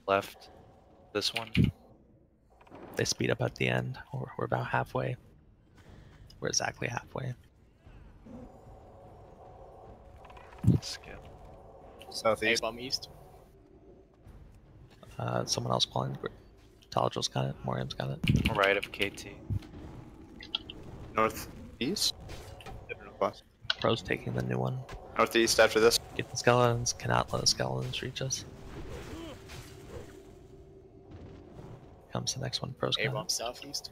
Left. This one. They speed up at the end. We're about halfway. We're exactly halfway. Skip. Southeast. A-bomb east. Someone else calling. Taladril's got it. Moriam's got it. Right of KT. Northeast. Northwest. Pro's taking the new one. Northeast after this. Get the skeletons. Cannot let the skeletons reach us. Comes the next one. Pro's got A-bomb it. southeast.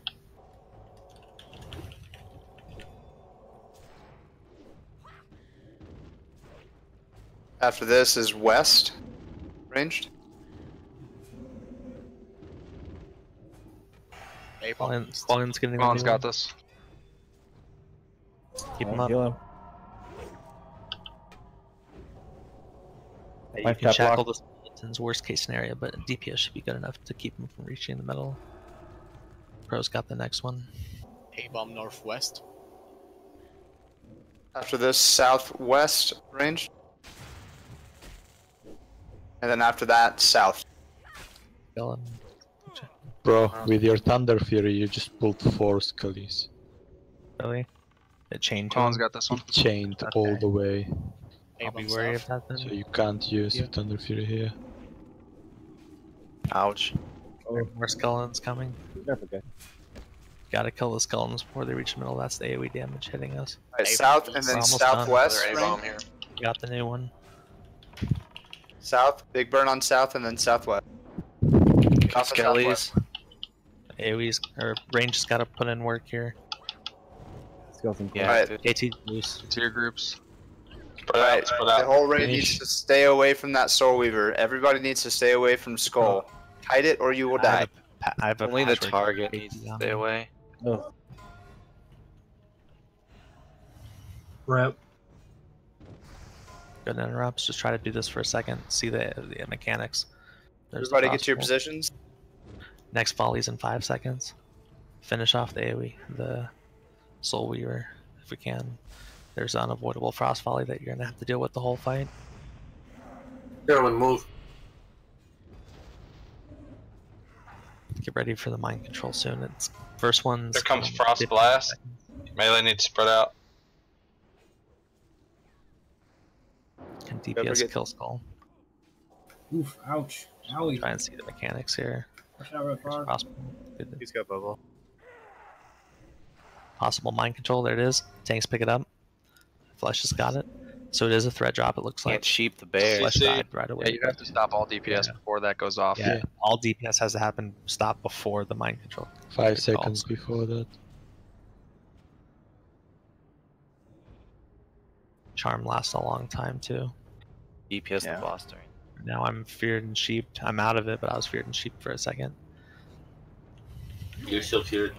After this is west. Ranged. A-bomb east. Qualian's getting the Colin's new got one. this. Keep him up. You Life can tap shackle lock. the skeletons, worst case scenario, but DPS should be good enough to keep them from reaching the middle. Pro's got the next one. A-bomb northwest. After this, southwest range. And then after that, south. Skeleton. Bro, with your Thunder Fury, you just pulled 4 skellies. Really? It chained to Colin's him? got this one. Chained all the way. I'll be wary of that then. So you can't use the Thunder Fury here. Ouch. More skeletons coming. Okay. Gotta kill the skeletons before they reach the middle. That's the AoE damage hitting us. Alright, south and We're then almost southwest. done. Right? here. Got the new one. South, big burn on south and then southwest. South and Skellies. AoE's or range's gotta put in work here. Skeleton. Yeah. Alright. KT loose. Tier groups. Alright, spread the out. whole raid needs to stay away from that Soul Weaver. Everybody needs to stay away from Skull. Hide it or you will die. I have a Only the patchwork target KT needs to on stay me. away. Oh. Rep. Good interrupts. Just try to do this for a second. See the mechanics. There's the Everybody get to your crossbow. positions. Next volley's in 5 seconds. Finish off the AoE, the Soul Weaver, if we can. There's unavoidable frost volley that you're gonna have to deal with the whole fight. Everyone move. Get ready for the mind control soon. It's first one's. There comes Frost Blast. Melee needs to spread out. Can DPS kill Skull? Oof, ouch. Owie. Try and see the mechanics here. Watch out, Red Bar. He's got bubble. Possible mind control. There it is. Tanks pick it up. Flesh has got it. So it is a threat drop. It looks like. Can't sheep the bear. Flesh died right away. Yeah, you have to stop all DPS before that goes off. Yeah, all DPS has to happen. Stop before the mind control. 5 seconds before that. Charm lasts a long time too. DPS the boss during. Now I'm feared and sheeped. I'm out of it, but I was feared and sheeped for a second. You're still feared.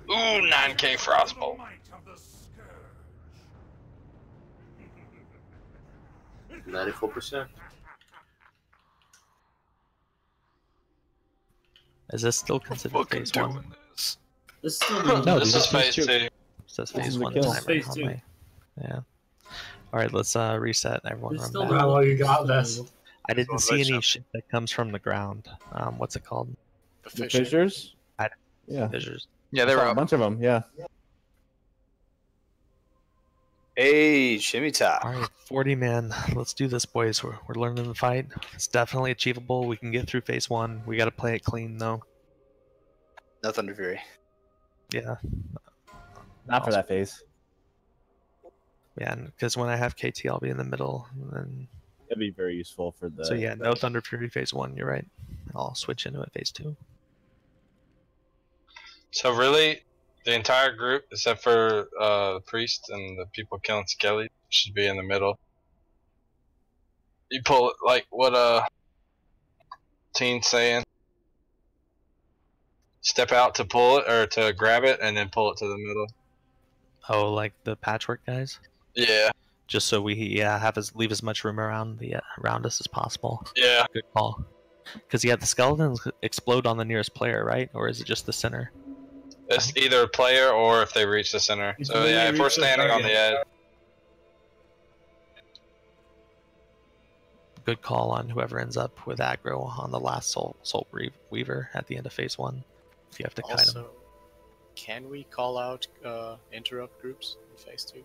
Ooh, 9k Frostbolt. 94%. Is this still considered phase 1? This is still No, this is phase 2. It says phase 1 kill. timer Phase on 2. my- Yeah. Alright, let's reset. Everyone There's run still back. not how you got this. I didn't see any shit that comes from the ground. What's it called? The fissures? Yeah. Fissures. Yeah, there I were saw a bunch of them. Yeah. Hey, shimmy top. Alright, 40 man. Let's do this, boys. We're learning the fight. It's definitely achievable. We can get through phase 1. We gotta play it clean though. No Thunder Fury. Yeah. Not for that phase. Yeah, because when I have KT, I'll be in the middle. And That'd be very useful for the. so yeah, no Thunder Fury phase 1. You're right. I'll switch into it phase 2. So really, the entire group, except for the priest and the people killing Skelly, should be in the middle. You pull it like what Teen's saying. Step out to pull it or to grab it, and then pull it to the middle. Oh, like the patchwork guys? Yeah. Just so we have leave as much room around around us as possible. Yeah. Good call. Because the skeletons explode on the nearest player, right? Or is it just the center? It's either a player or if they reach the center. It's So when yeah, they if we're reach the standing on the target. edge. Good call on whoever ends up with aggro on the last Soul Weaver at the end of phase 1. If you have to kite him. Also, can we call out interrupt groups in phase 2?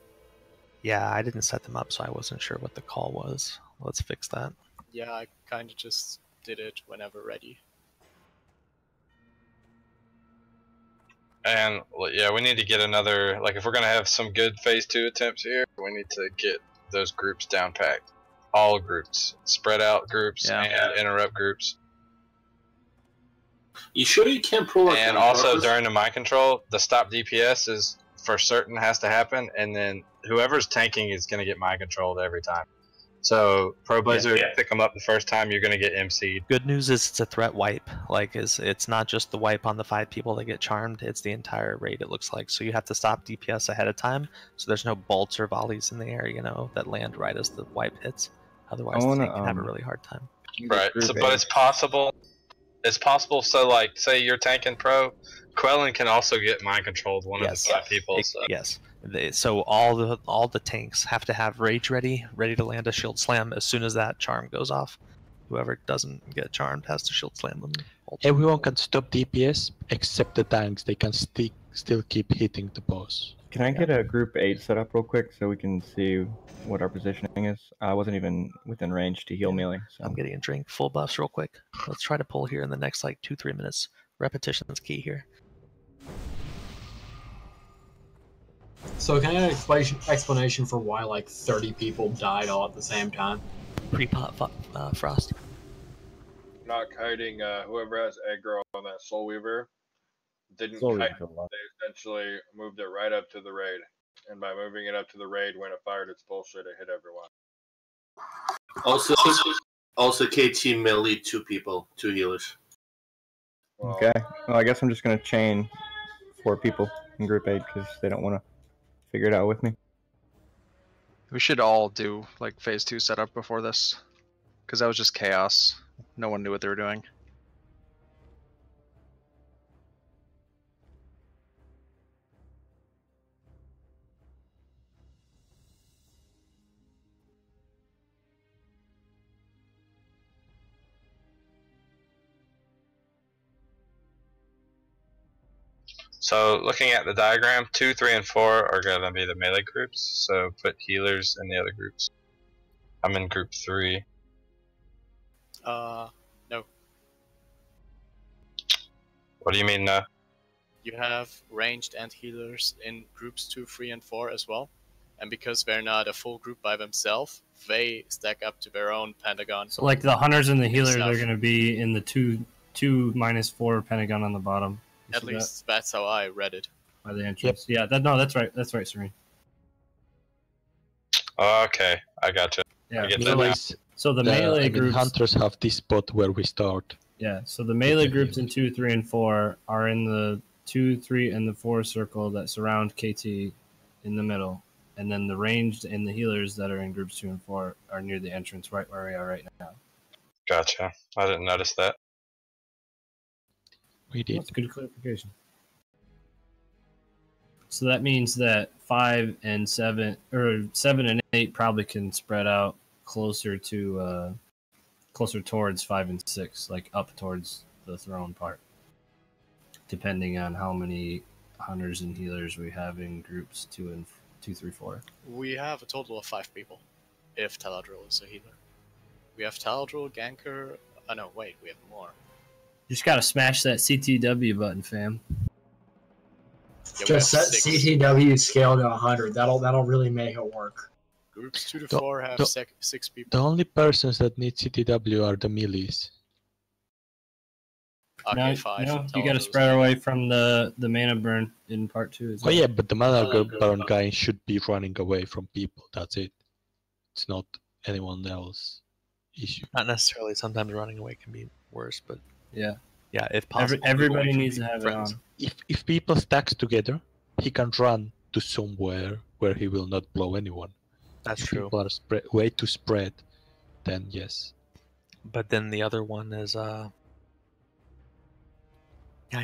Yeah, I didn't set them up, so I wasn't sure what the call was. Let's fix that. Yeah, I kind of just did it whenever ready. And yeah, we need to get another, like if we're going to have some good phase 2 attempts here, we need to get those groups down packed. All groups. Spread out groups and interrupt groups. You sure you can't pull it? And also during the mind control, the stop DPS is for certain has to happen, and then whoever's tanking is going to get mind controlled every time. So Pro Blazer, pick them up the first time, you're going to get MC'd. Good news is it's a threat wipe. Like, it's not just the wipe on the 5 people that get charmed, it's the entire raid, it looks like. So you have to stop DPS ahead of time, so there's no bolts or volleys in the air, that land right as the wipe hits. Otherwise, the tank can have a really hard time. Right, so, but it's possible. It's possible, so like, say you're tanking Pro, Quellen can also get mind controlled one of the 5 people. So. Yes. So all the tanks have to have rage ready to land a shield slam as soon as that charm goes off. Whoever doesn't get charmed has to shield slam them. Everyone can stop DPS except the tanks. They can still keep hitting the boss. Can I get a group 8 set up real quick so we can see what our positioning is? I wasn't even within range to heal melee. So. I'm getting a drink. Full buffs real quick. Let's try to pull here in the next like 2-3 minutes. Repetition is key here. So can I get an explanation for why like 30 people died all at the same time? Pre-pot frost. Not kiting whoever has aggro on that Soul Weaver didn't Soul kite. Weaver's a lot. They essentially moved it right up to the raid. And by moving it up to the raid, when it fired its bullshit, it hit everyone. Also, KT melee 2 people, 2 healers. Okay. Well, I guess I'm just gonna chain 4 people in group 8 because they don't want to figure it out with me. We should all do like phase 2 setup before this, because that was just chaos. No one knew what they were doing. So looking at the diagram, 2, 3, and 4 are going to be the melee groups. So put healers in the other groups. I'm in group 3. No. What do you mean no? You have ranged and healers in groups 2, 3, and 4 as well. And because they're not a full group by themselves, they stack up to their own pentagon. So like the hunters and the healers South. are going to be in the 2/4 pentagon on the bottom. You At see least that's how I read it. that? By the entrance. Yeah, that's right. That's right, Serene. Okay, I gotcha. Yeah. I get So, that now. so the melee groups. Hunters have this spot where we start. Yeah. So the melee groups in 2, 3, and 4 are in the 2, 3, and the 4 circle that surround KT in the middle, and then the ranged and the healers that are in groups 2 and 4 are near the entrance, right where we are right now. Gotcha. I didn't notice that. We did. That's good clarification. So that means that 5 and 7, or 7 and 8, probably can spread out closer to closer towards 5 and 6, like up towards the throne part, depending on how many hunters and healers we have in groups 2, 3, 4. We have a total of 5 people, if Taladril is a healer. We have Taladril, Ganker. Oh no, wait, we have more. You just gotta smash that CTW button, fam. Yeah, Just set 6. CTW scale to 100. That'll really make it work. Groups 2 to 4 have 6 people. The only persons that need CTW are the melees. Okay, Now, 5. you gotta spread away from the mana burn in part 2 as Oh well. yeah, but the mana burn guy should be running away from people. That's it. It's not anyone else issue. Not necessarily. Sometimes running away can be worse, but yeah, if possible. everybody people needs can to be have friends. it on. If people stacks together, he can run to somewhere where he will not blow anyone. That's if true. People are way too spread, then yes. But then the other one is I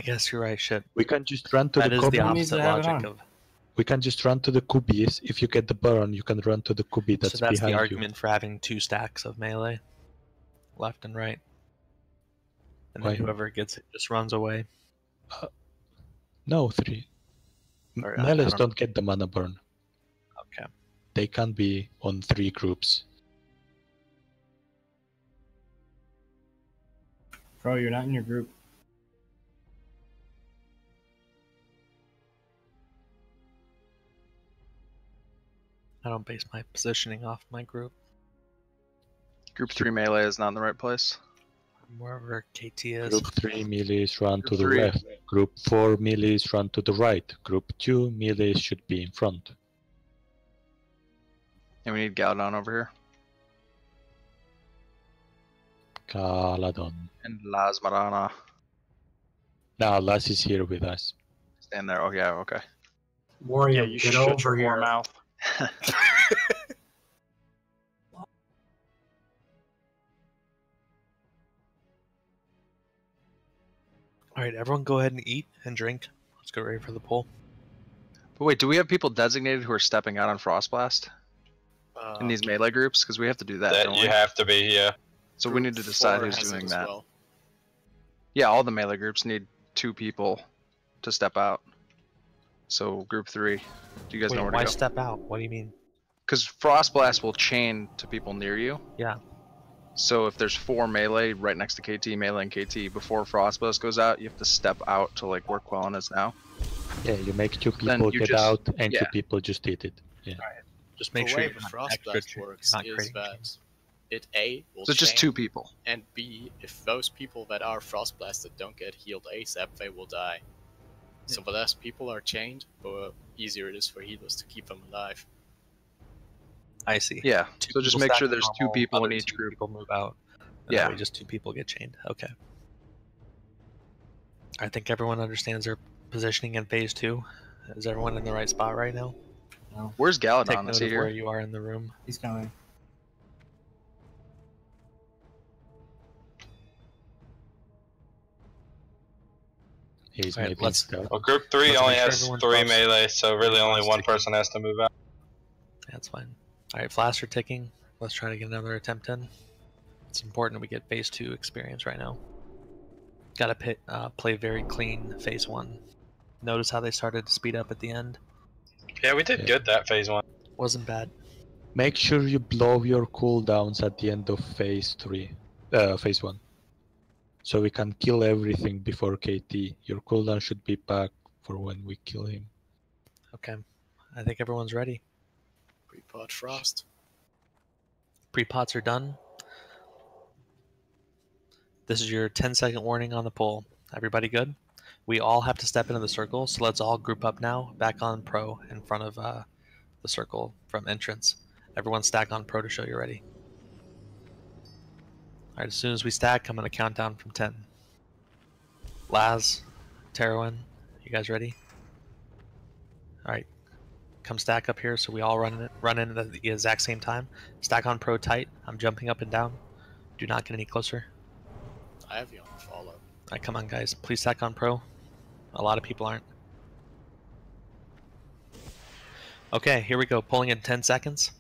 guess you're right. Shit. We can just run to That the is copy. the opposite logic of. We can just run to the kubies. If you get the burn, you can run to the kubi that's So that's behind the you. argument for having 2 stacks of melee, left and right, and then Why? whoever gets it just runs away. No, 3. Or, I Melees don't don't get the mana burn. Okay. They can be on 3 groups. Bro, you're not in your group. I don't base my positioning off my group. Group 3 melee is not in the right place. Wherever KT is. Group 3 melees run to Group the 3. left. Group 4 melees run to the right. Group 2 melees should be in front. And we need Galadon over here. Galadon. And Las Marana. Now Las is here with us. Stand there. Oh yeah, okay. Warrior, you get shut over your here. mouth. Alright, everyone go ahead and eat and drink. Let's get ready for the poll. But wait, do we have people designated who are stepping out on Frostblast? In these melee groups? Because we have to do that, don't You we? have to be, yeah. So we need to decide who's doing that. Yeah, all the melee groups need 2 people to step out. So group 3, do you guys know Wait, where why to go? step out? What do you mean? Because Frost Blast will chain to people near you. Yeah. So if there's 4 melee right next to KT, melee and KT, before Frost Blast goes out, you have to step out to like where Quellen is now. Yeah, you make 2 Then people you get just- out and 2 yeah. people just hit it. Yeah. Just make the sure way you're the not Frost extra Blast tra- works not is creating that chains. it A will So it's just chain, 2 people. and B, if those people that are Frost Blasted don't get healed ASAP, they will die. So the less people are chained, the easier it is for healers to keep them alive. I see. Yeah. Two So just people make stack sure there's 2 normal, people in other each 2 group. people move out. And Yeah. that way just 2 people get chained. Okay. I think everyone understands their positioning in phase 2. Is everyone in the right spot right now? No. Where's Take Galadon? note Is he of where here? you are in the room. He's coming. He's Alright, maybe let's- stealth. Well, group 3 Let's only make sure has everyone 3 posts- melee, so really only one ticking. person has to move out. That's fine. Alright, flasks are ticking. Let's try to get another attempt in. It's important we get phase 2 experience right now. Gotta play very clean phase 1. Notice how they started to speed up at the end? Yeah, we did good that phase 1. Wasn't bad. Make sure you blow your cooldowns at the end of phase 1. So we can kill everything before KT. Your cooldown should be back for when we kill him. Okay. I think everyone's ready. Pre-pot Frost. Pre-pots are done. This is your 10-second warning on the poll. Everybody good? We all have to step into the circle, so let's all group up now, back on pro in front of the circle from entrance. Everyone stack on pro to show you're ready. Alright, as soon as we stack, I'm going to count down from 10. Laz, Terowin, you guys ready? Alright, come stack up here so we all run in at the exact same time. Stack on pro tight. I'm jumping up and down. Do not get any closer. I have you on follow. Alright, come on guys, please stack on pro. A lot of people aren't. Okay, here we go. Pulling in 10 seconds.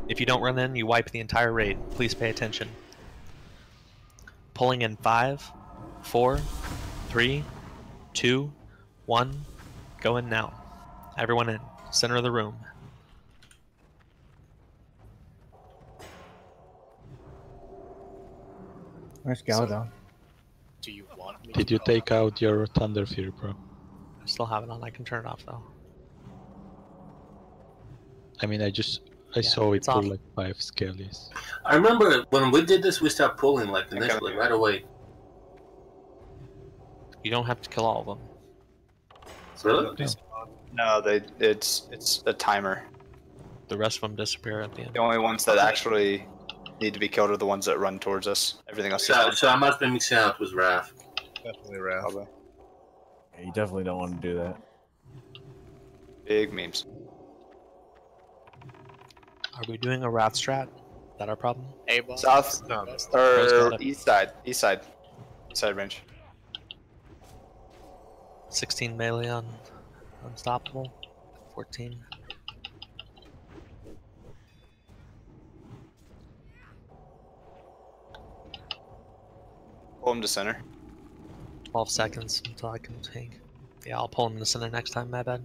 If you don't run in, you wipe the entire raid. Please pay attention. Pulling in 5, 4, 3, 2, 1. Go in now. Everyone in. Center of the room. Where's Galadon? Do you want me Did to you go take out your Thunder Fury, bro? I still have it on. I can turn it off though. I mean, I saw it it's pull off. like 5 skellies. I remember when we did this, we stopped pulling like initially right away. You don't have to kill all of them. Really? No, it's a timer. The rest of them disappear at the end. The only ones that actually need to be killed are the ones that run towards us. Everything else. So I must be mixing out with Raph. Definitely Raph. Yeah, you definitely don't want to do that. Big memes. Are we doing a wrath strat? Is that our problem? South or east side. East side range. 16 melee on Unstoppable. 14. Pull him to center. 12 seconds until I can tank. Yeah, I'll pull him to center next time, my bad.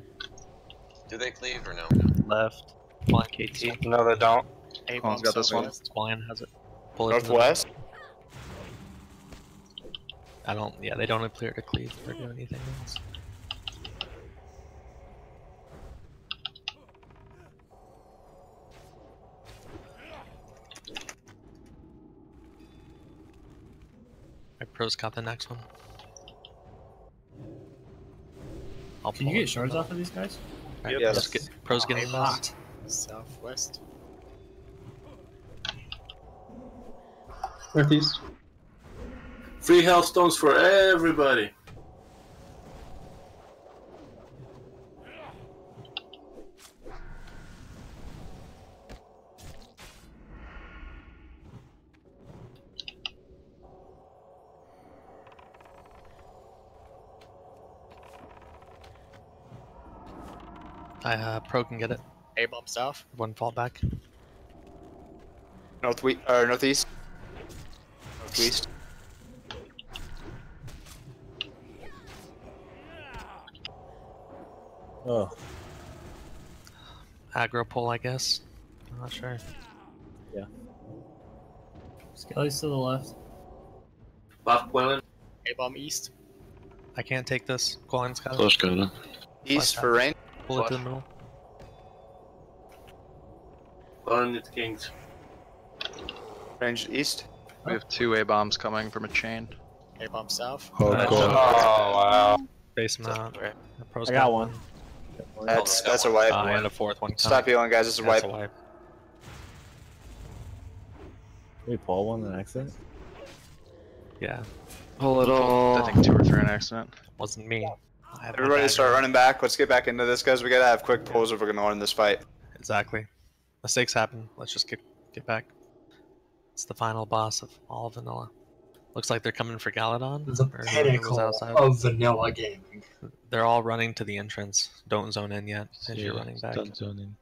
Do they cleave or no? Left. One KT. No, they don't. Colin's got this one. Lion has it. Pull it to the Northwest. I don't. Yeah, they don't appear to cleave or do anything else. My pro's got the next one. Can you get shards off of these guys? Right, Yes. pro's getting hot. Southwest. Northeast. Free Hellstones for everybody. Pro can get it. A-bomb south. One fall back. Northeast. Northwest. Oh. Aggro pull, I guess. I'm not sure. Yeah. Skelly's to the left. Buff Quillen. A-bomb east. I can't take this. Colin's got it. Flush got it. East for rain. Pull it to the middle. Quillen it's Kings. Ranged east. We have 2 A-bombs coming from a chain. A-bomb south. Oh, wow. Base them out. I got one. That's a wipe. And a fourth one. Stop healing, guys. It's a wipe. That's a wipe. We pull one and exit. Yeah. Pull it all. I think 2 or 3 on accident. Wasn't me. Everybody start running back. Let's get back into this, guys. We gotta have quick pulls if we're gonna win this fight. Exactly. Mistakes happen. Let's just get back. It's the final boss of all vanilla. Looks like they're coming for Galadon. The pinnacle of vanilla gaming. They're all running to the entrance. Don't zone in yet as you're running back. Don't zone in.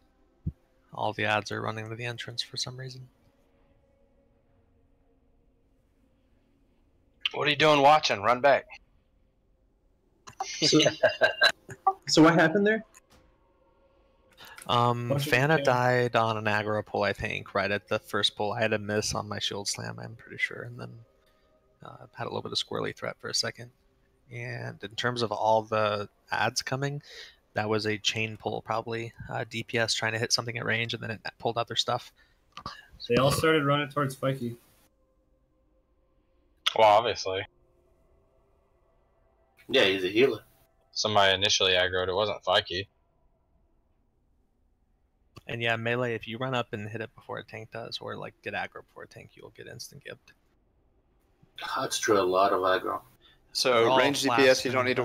All the ads are running to the entrance for some reason. What are you doing watching? Run back. So what happened there? Fana died on an aggro pull, I think, right at the first pull. I had a miss on my shield slam, I'm pretty sure, and then had a little bit of squirrely threat for a second. And in terms of all the ads coming, that was a chain pull, probably. DPS trying to hit something at range, and then it pulled out their stuff. They all started running towards Spiky. Well, obviously. Yeah, he's a healer. Somebody initially aggroed. It wasn't Fikey. And yeah, melee, if you run up and hit it before a tank does, or like get aggro before a tank, you'll get instant gift. That's true, a lot of aggro. So range DPS, you don't need to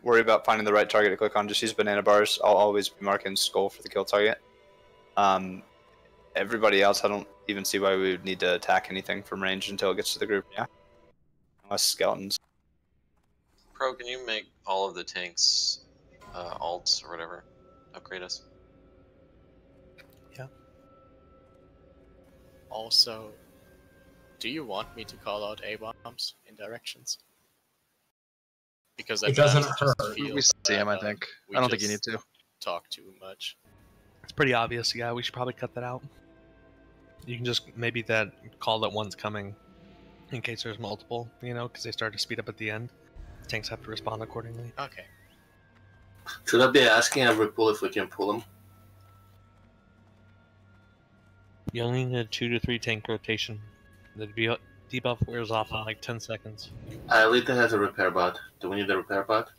worry about finding the right target to click on. Just use banana bars. I'll always be marking skull for the kill target. Everybody else, I don't even see why we would need to attack anything from range until it gets to the group. Yeah, unless skeletons. Pro, can you make all of the tanks alts or whatever? Upgrade us. Yeah. Also, do you want me to call out A-bombs in directions? Because It doesn't hurt. We see him, I think. I don't think you need to. Talk too much. It's pretty obvious, yeah. We should probably cut that out. You can just maybe call that one's coming in case there's multiple, because they start to speed up at the end. Tanks have to respond accordingly. Okay. Should I be asking every pull if we can pull him? You only need a 2 to 3 tank rotation. The debuff wears off in like 10 seconds. Alita has a repair bot. Do we need a repair bot?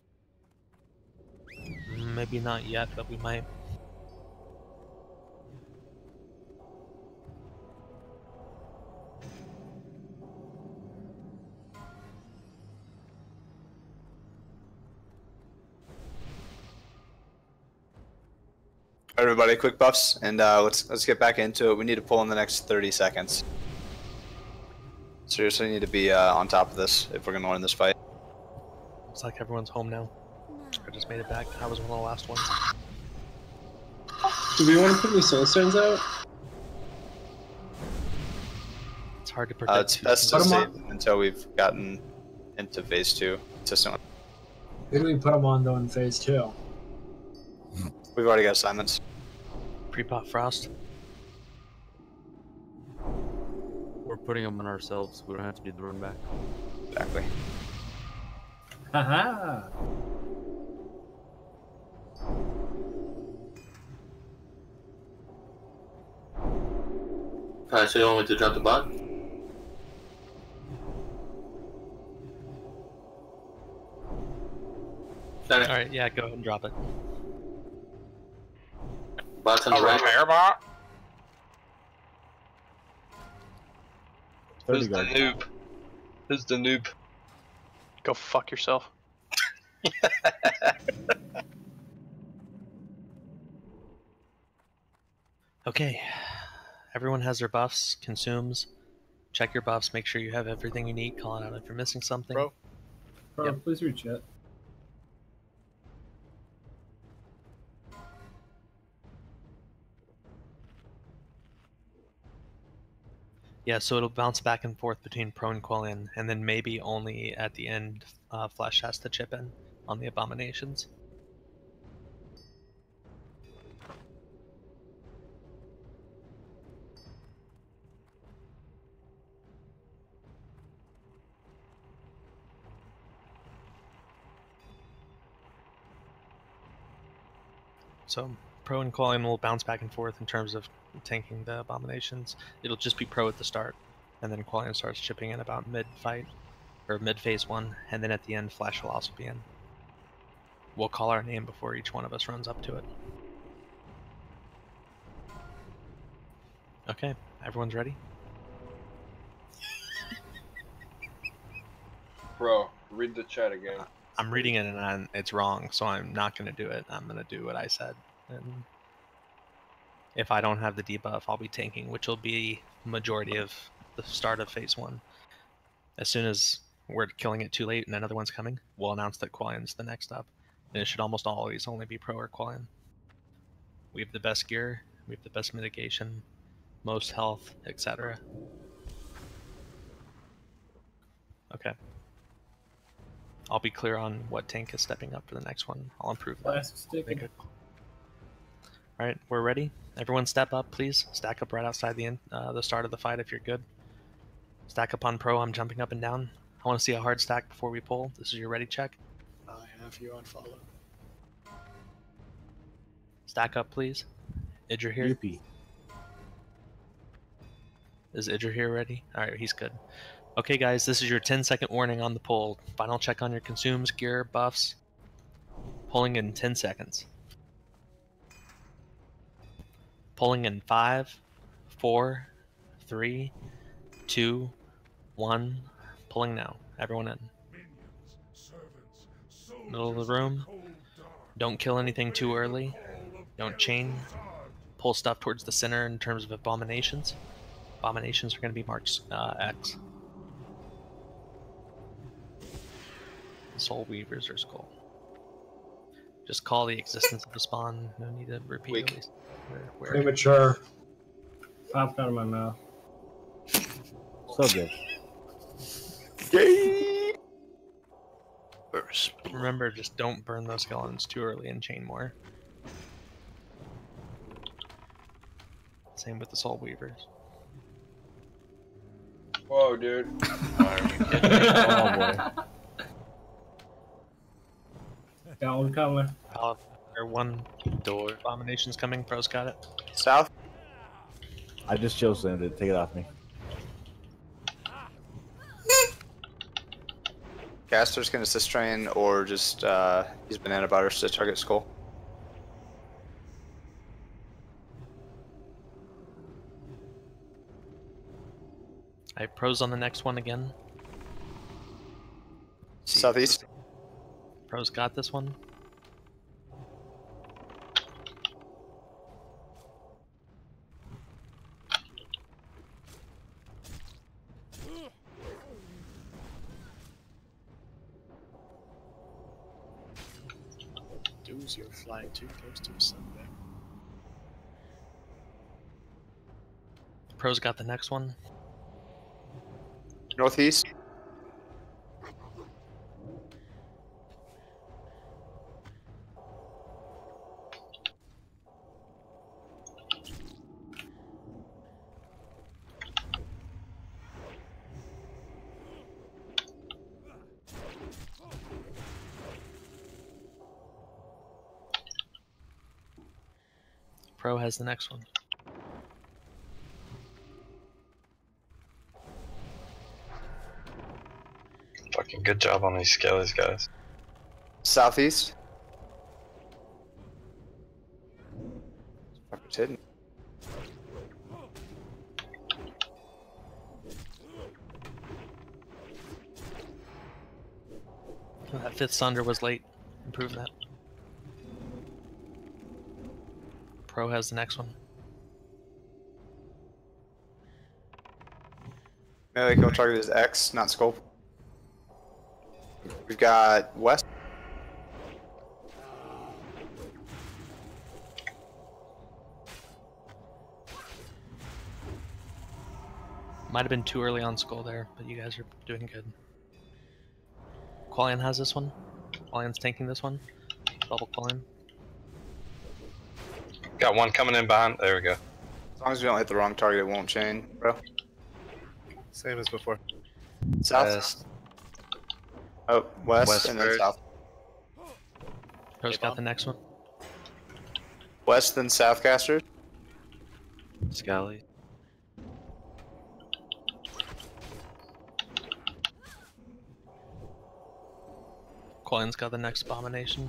Maybe not yet, but we might. Everybody, quick buffs, and let's get back into it. We need to pull in the next 30 seconds. Seriously, need to be on top of this if we're gonna win this fight. Looks like everyone's home now. I just made it back. I was one of the last ones. Do we want to put any soul stones out? It's hard to predict. It's best to save until we've gotten into phase 2 consistently. Who do we put them on though in phase 2? We've already got assignments. Pre-pop frost. We're putting them on ourselves. We don't have to do the run back. Exactly. Haha! Alright, so you want me to drop the bot? Alright, yeah, go ahead and drop it. Bot's on the right. Repair bot? Who's the noob? Who's the noob? Go fuck yourself. Okay. Everyone has their buffs, consumes. Check your buffs, make sure you have everything you need. Call it out if you're missing something. Bro, Yep. please read chat. Yeah, so it'll bounce back and forth between pro and Quillian, and then maybe only at the end Flesh has to chip in. on the abominations. So Pro and Qualian will bounce back and forth in terms of tanking the abominations. It'll just be Pro at the start, and then Qualian starts chipping in about mid-fight, or mid-phase 1, and then at the end Flash will also be in. We'll call our name before each one of us runs up to it. Okay, everyone's ready? Bro, read the chat again. I'm reading it and it's wrong, so I'm not going to do it. I'm going to do what I said. And if I don't have the debuff, I'll be tanking, which will be majority of the start of phase 1. As soon as we're killing it too late and another one's coming, we'll announce that Qualian's the next up. And it should almost always only be Pro or Qualian. We have the best gear, we have the best mitigation, most health, etc. Okay. I'll be clear on what tank is stepping up for the next one. I'll improve that. Alright, we're ready. Everyone step up, please. Stack up right outside the start of the fight if you're good. Stack up on Pro, I'm jumping up and down. I want to see a hard stack before we pull. This is your ready check. I have you on follow. Stack up, please. Idra here. Yippee. Is Idra here ready? Alright, he's good. Okay guys, this is your 10-second warning on the pull. Final check on your consumes, gear, buffs. Pulling in 10 seconds. Pulling in 5, 4, 3, 2, 1. Pulling now. Everyone in. Middle of the room. Don't kill anything too early. Don't chain. Pull stuff towards the center in terms of abominations. Abominations are going to be marked X. Soul Weavers or Skull. Just call the existence of the spawn. No need to repeat it. Premature. Popped out of my mouth. So good. Remember, just don't burn those skeletons too early and chain more. Same with the Soul Weavers. Whoa, dude. Oh boy. Got one coming. One door. Abomination's coming. Pro's got it. South. I just chose them to take it off me. Caster's gonna assist train or just use banana butters to target skull. Alright, Pro's on the next one again. Southeast. Pro's got this one. Dudes, you're flying too close to the sun there. Pro's got the next one. Northeast. Pro has the next one. Fucking good job on these skellies, guys. Southeast. Fucker's hidden. That 5th Sunder was late. Improve that. Pro has the next one. Melee kill target is X, not skull. We've got West. Might have been too early on Skull there, but you guys are doing good. Qualian has this one. Qualian's tanking this one. Double Qualian. Got one coming in behind. There we go. As long as we don't hit the wrong target, it won't chain, bro. Same as before. South. West. Oh, west, West and then first. south. Pro's got the next one. West, then south caster. Scally. Qualian's got the next abomination.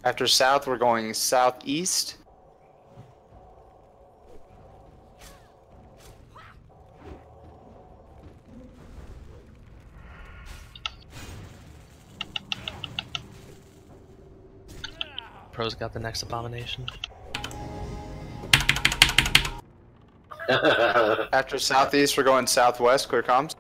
After south, we're going southeast. Pro's got the next abomination. After southeast, we're going southwest. Clear comms.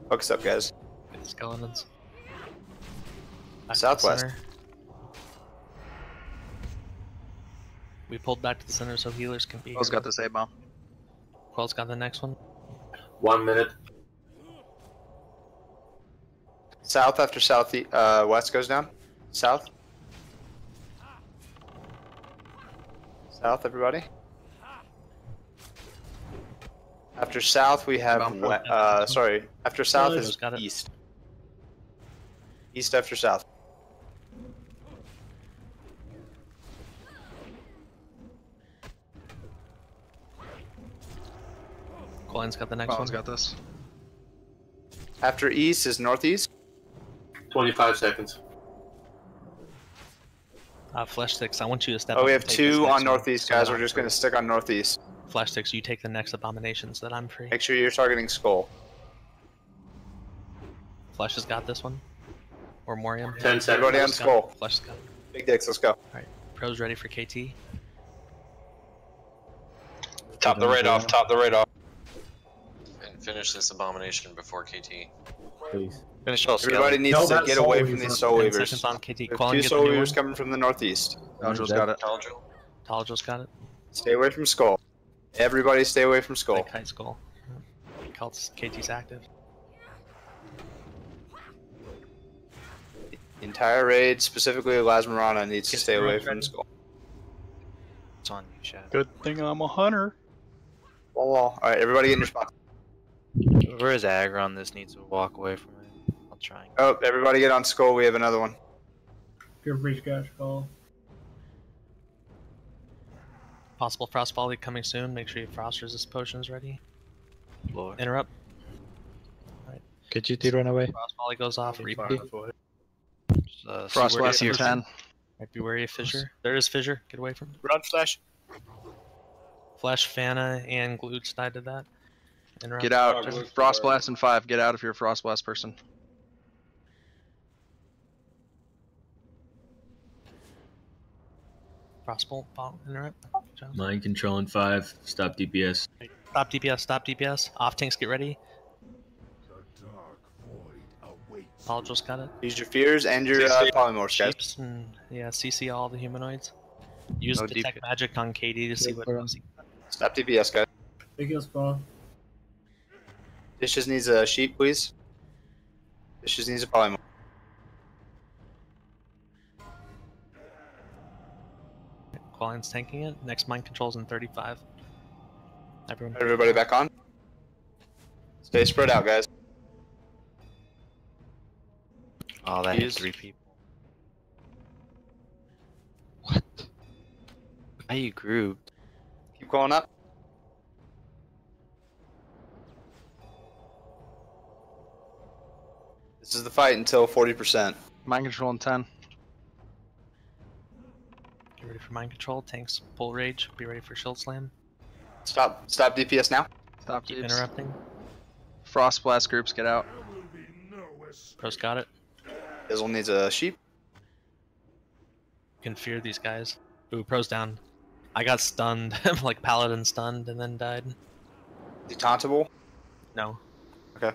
Focus up, guys. Skeletons. Back to the Southwest. center. We pulled back to the center so healers can be. Quell's got this A-bomb. Quell's got the next one. 1 minute. South after south, west goes down. South. South, everybody. After south, we have sorry. After south is east. East after south. Qualian's got the next Quell's one. got this. After east is northeast. 25 seconds. Flesh sticks. I want you to step. Oh, up we and have take this two next on one, northeast, so guys. that We're I'm just free. gonna stick on northeast. Flesh sticks. You take the next abomination so that I'm free. Make sure you're targeting skull. Flesh has got this one. Or Morium. 10 seconds. Everybody on skull. Flesh has got it. Big dicks. Let's go. Alright. Pro's ready for KT. Top the raid off. Top the raid off. And finish this abomination before KT. Please. Finish all Everybody needs Kill to that get soul away weaver. from these soul 10 weavers. seconds on KT. We have Qualian, two get the soul new weavers one. coming from the northeast. Aljo's got it. Taladrill. Taladril's got it. Stay away from skull. Everybody stay away from skull. Like Kite Skull. KT's active. The entire raid, specifically Lasmarana, needs to Get stay the away raid from ready. skull. It's on you, Shadow. Good thing I'm a hunter. Alright, everybody get in your spot. Whoever is aggro on this needs to walk away from it. I'll try. Oh, everybody get on skull. We have another one. Pure Breach Gash Call. Possible Frost Volley coming soon. Make sure you have Frost Resist potions ready. Lord. Interrupt. KGT run away. Frost Volley goes off. Repeat. Frost Blast in 10. Might be wary of Fissure. There is Fissure. Get away from it. Run, Flash. Flash, Fana, and Glutes died to that. Interrupt. Get out. Frost Blast in 5. Get out if you're a Frost Blast person. Frostbolt, bomb, interrupt. Mind Control in 5. Stop DPS. Stop DPS, stop DPS. Off tanks, get ready. Paladril's got it. Use your fears and your polymorphs, guys. Shapes and yeah, CC all the humanoids. Use No detect magic on KD to see what. Stop DPS, guys. Big heal spawn. Dishes needs a sheep, please. Dishes needs a polymorph. Qualian's tanking it. Next mind control's in 35. Everybody back on. Stay spread out, guys. Oh, that hit 3 people. What? How you grouped? Keep going up. This is the fight until 40%. Mind Control in 10. Get ready for mind control. Tanks pull rage. Be ready for shield slam. Stop DPS now. Stop Keep Jeeves. interrupting. Frost Blast groups, get out. Pro's got it. Izzle needs a sheep. You can fear these guys. Ooh, Pro's down. I got stunned, like Paladin stunned, and then died. Is he tauntable? No. Okay.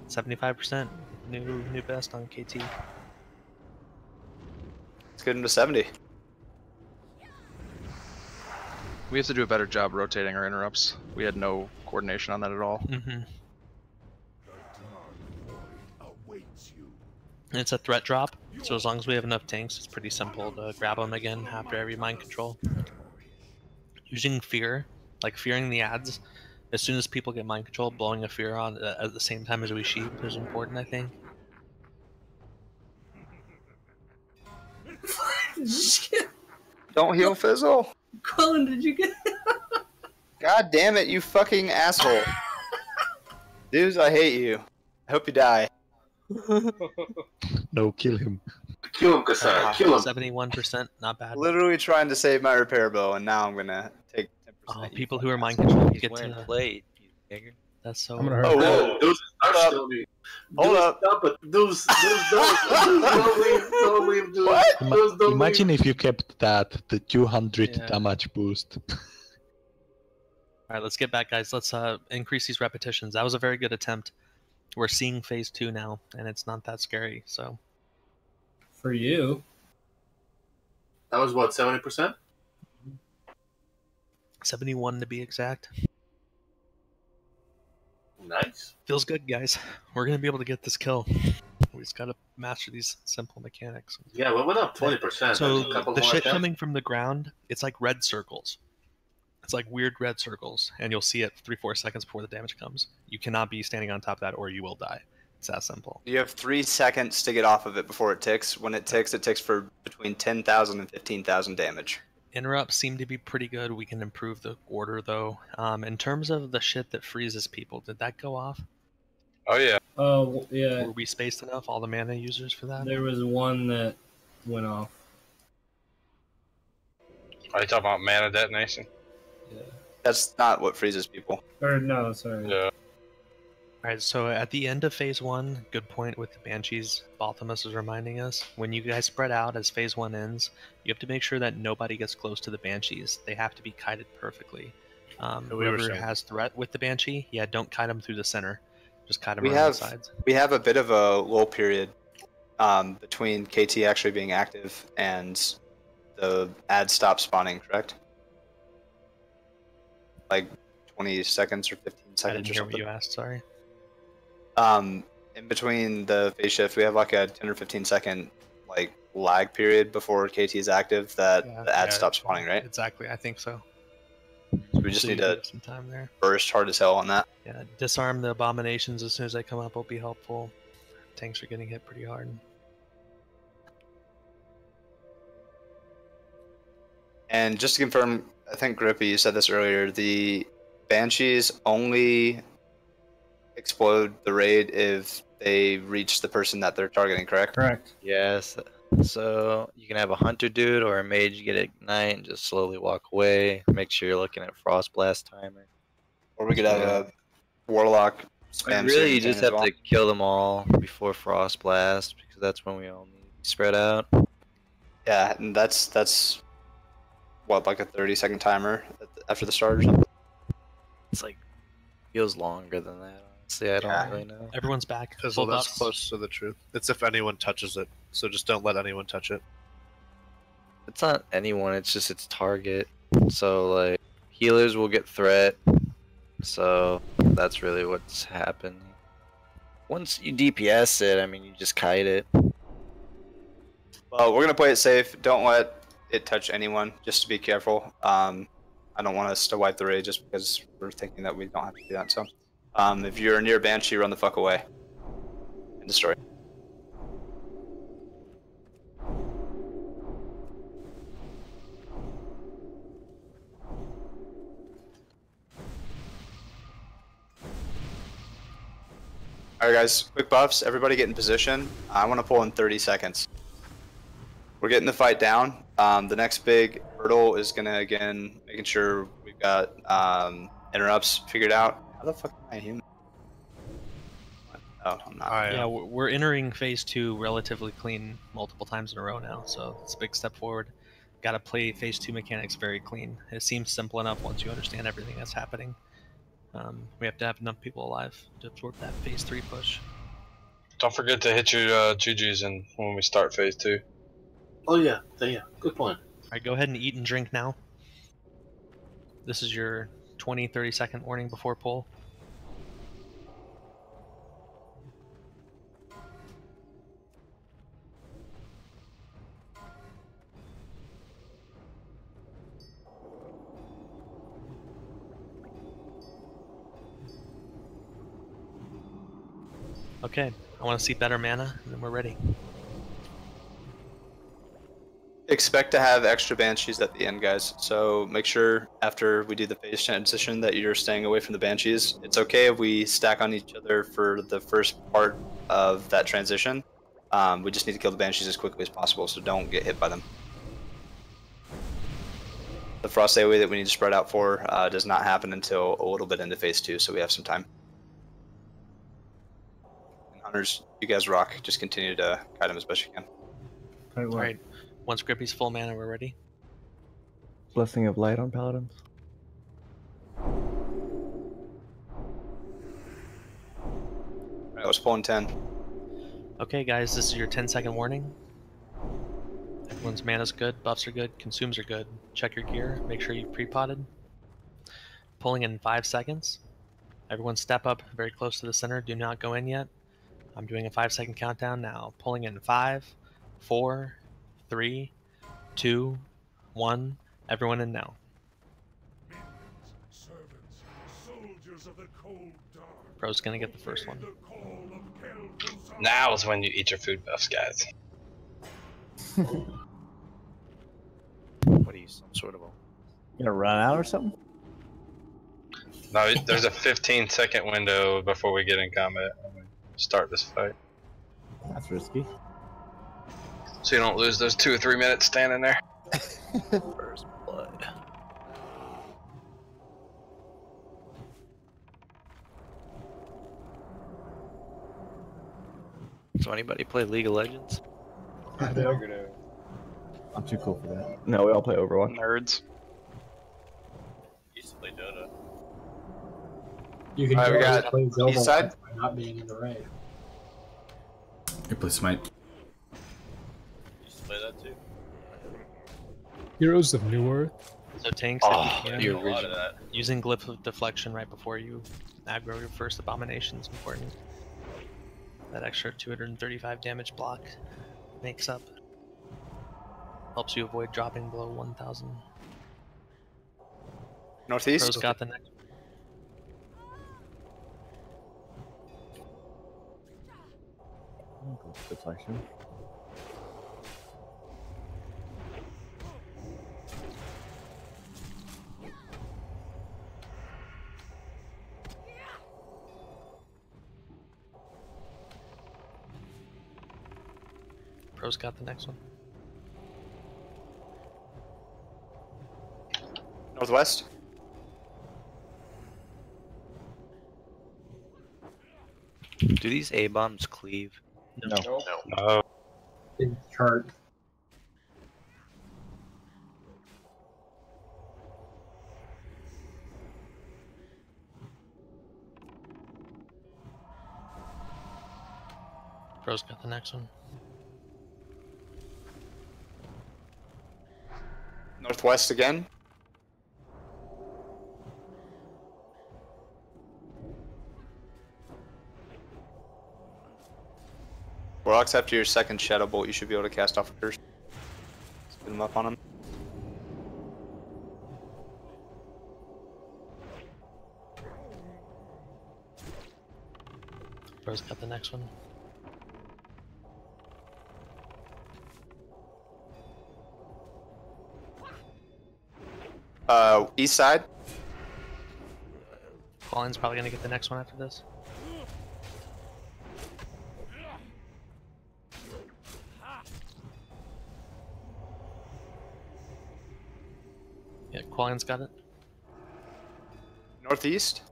75%. New best on KT. Let's get him to 70. We have to do a better job rotating our interrupts. We had no coordination on that at all. Mm-hmm. It's a threat drop, so as long as we have enough tanks, it's pretty simple to grab them again after every mind control. Using fear, like fearing the ads, as soon as people get mind control, blowing a fear on at the same time as we sheep is important, I think. Don't heal Fizzle. Colin, did you get? God damn it, you fucking asshole. Dudes, I hate you. I hope you die. No, kill him. Kill him, Kasai. Kill him. 71%, not bad. Literally trying to save my repair bow, and now I'm gonna take 10%. People who are mind control He's get wearing to plate. That's so. I'm gonna hurt. Oh, whoa. Those are still me. Hold up. Stop it. Those don't leave, dude. What? Those don't Imagine leave. if you kept that, the 200 Yeah. damage boost. Alright, let's get back, guys. Let's increase these repetitions. That was a very good attempt. We're seeing phase 2 now, and it's not that scary, so. For you. That was what, 70%? 71 to be exact. Nice. Feels good, guys. We're gonna be able to get this kill. We just gotta master these simple mechanics. Yeah, we went up 20%. So There's a couple the more shit attempts. coming from the ground, it's like red circles. It's like weird red circles, and you'll see it 3-4 seconds before the damage comes. You cannot be standing on top of that, or you will die. It's that simple. You have 3 seconds to get off of it before it ticks. When it ticks for between 10,000 and 15,000 damage. Interrupts seem to be pretty good. We can improve the order, though. In terms of the shit that freezes people, did that go off? Oh yeah. Oh, yeah. Were we spaced enough, all the mana users for that? There was one that went off. Are you talking about mana detonation? Yeah. That's not what freezes people. Or no, sorry. Yeah. Alright, so at the end of phase 1, good point with the Banshees, Balthamus is reminding us, when you guys spread out as phase 1 ends, you have to make sure that nobody gets close to the Banshees. They have to be kited perfectly. Whoever has threat with the Banshee, yeah, don't kite them through the center. Just kite them around the sides. We have a bit of a lull period between KT actually being active and the ad stop spawning, correct? Like 20 seconds or 15 I seconds didn't or hear what something. you asked, sorry. In between the phase shift, we have like a 10 or 15 second like lag period before KT is active that the ad stops spawning, right? Exactly, I think so. So we just So need you to have some time there. burst hard as hell on that. Yeah, disarm the abominations as soon as they come up will be helpful. Tanks are getting hit pretty hard. And just to confirm, I think Grippy, you said this earlier, the Banshees only explode the raid if they reach the person that they're targeting, correct? Correct. Yes. So you can have a hunter dude or a mage get ignite and just slowly walk away. Make sure you're looking at frost blast timer. Or we could have a warlock spam. Really, you certain just thing as have well. to kill them all before frost blast because that's when we all need to spread out. Yeah, and that's what, like a 30-second timer after the start or something? It's like feels longer than that. Honestly, I don't really know. Everyone's back. Fizzle, Full that's buffs. close to the truth. It's if anyone touches it, so just don't let anyone touch it. It's not anyone. It's just its target. So like healers will get threat. So that's really what's happened. Once you DPS it, I mean, you just kite it. Well, we're gonna play it safe. Don't let it touch anyone. Just to be careful. I don't want us to wipe the raid just because we're thinking that we don't have to do that. So, if you're near Banshee, run the fuck away and destroy. Alright guys, quick buffs. Everybody get in position. I want to pull in 30 seconds. We're getting the fight down. The next big hurdle is going to, again, making sure we've got interrupts figured out. How the fuck am I human? Oh, I'm not. Yeah, we're entering phase 2 relatively clean multiple times in a row now, so it's a big step forward. Got to play phase 2 mechanics very clean. It seems simple enough once you understand everything that's happening. We have to have enough people alive to absorb that phase 3 push. Don't forget to hit your GGs and when we start phase 2. Oh yeah, good point. Alright, go ahead and eat and drink now. This is your 20-30 second warning before pull. Okay, I want to see better mana, and then we're ready. Expect to have extra banshees at the end, guys. So make sure after we do the phase transition that you're staying away from the banshees. It's okay if we stack on each other for the first part of that transition. We just need to kill the banshees as quickly as possible, so don't get hit by them. The frost AoE that we need to spread out for does not happen until a little bit into phase 2, so we have some time. And hunters, you guys rock. Just continue to guide them as best you can. Alright, once Grippy's full mana, we're ready. Blessing of light on paladins. I was pulling 10. Okay, guys, this is your 10-second warning. Everyone's mana's good, buffs are good, consumes are good. Check your gear, make sure you've pre-potted. Pulling in 5 seconds. Everyone step up very close to the center, do not go in yet. I'm doing a 5-second countdown now. Pulling in 5, 4, 3, 2, 1. Everyone in now. Bro's gonna get the first one. Now is when you eat your food buffs, guys. What are you, some sort of a... You gonna run out or something? No, there's a 15-second window before we get in combat when we start this fight. That's risky. So you don't lose those 2 or 3 minutes standing there. First blood. So anybody play League of Legends? I'm too cool for that. No, we all play Overwatch. Nerds. Used to play Dota. You can Alright, we just got play Zelda east side. by not being in the raid. You play Smite. Used to play that too. Heroes of New Earth. So tanks, Oh, if the you can, A lot of that. using Glyph of Deflection right before you aggro your first abomination is important. That extra 235 damage block makes up. Helps you avoid dropping below 1,000. Northeast. Bro's got the next. Deflection. Bro's got the next one. Northwest. Do these A-bombs cleave? No. No. Big chart. Bro's got the next one. Northwest again. Warlocks, after your second Shadow Bolt, you should be able to cast off a curse. Spin them up on him. Bro's got the next one. East side. Colin's probably gonna get the next one after this. Yeah, Qualian's got it. Northeast.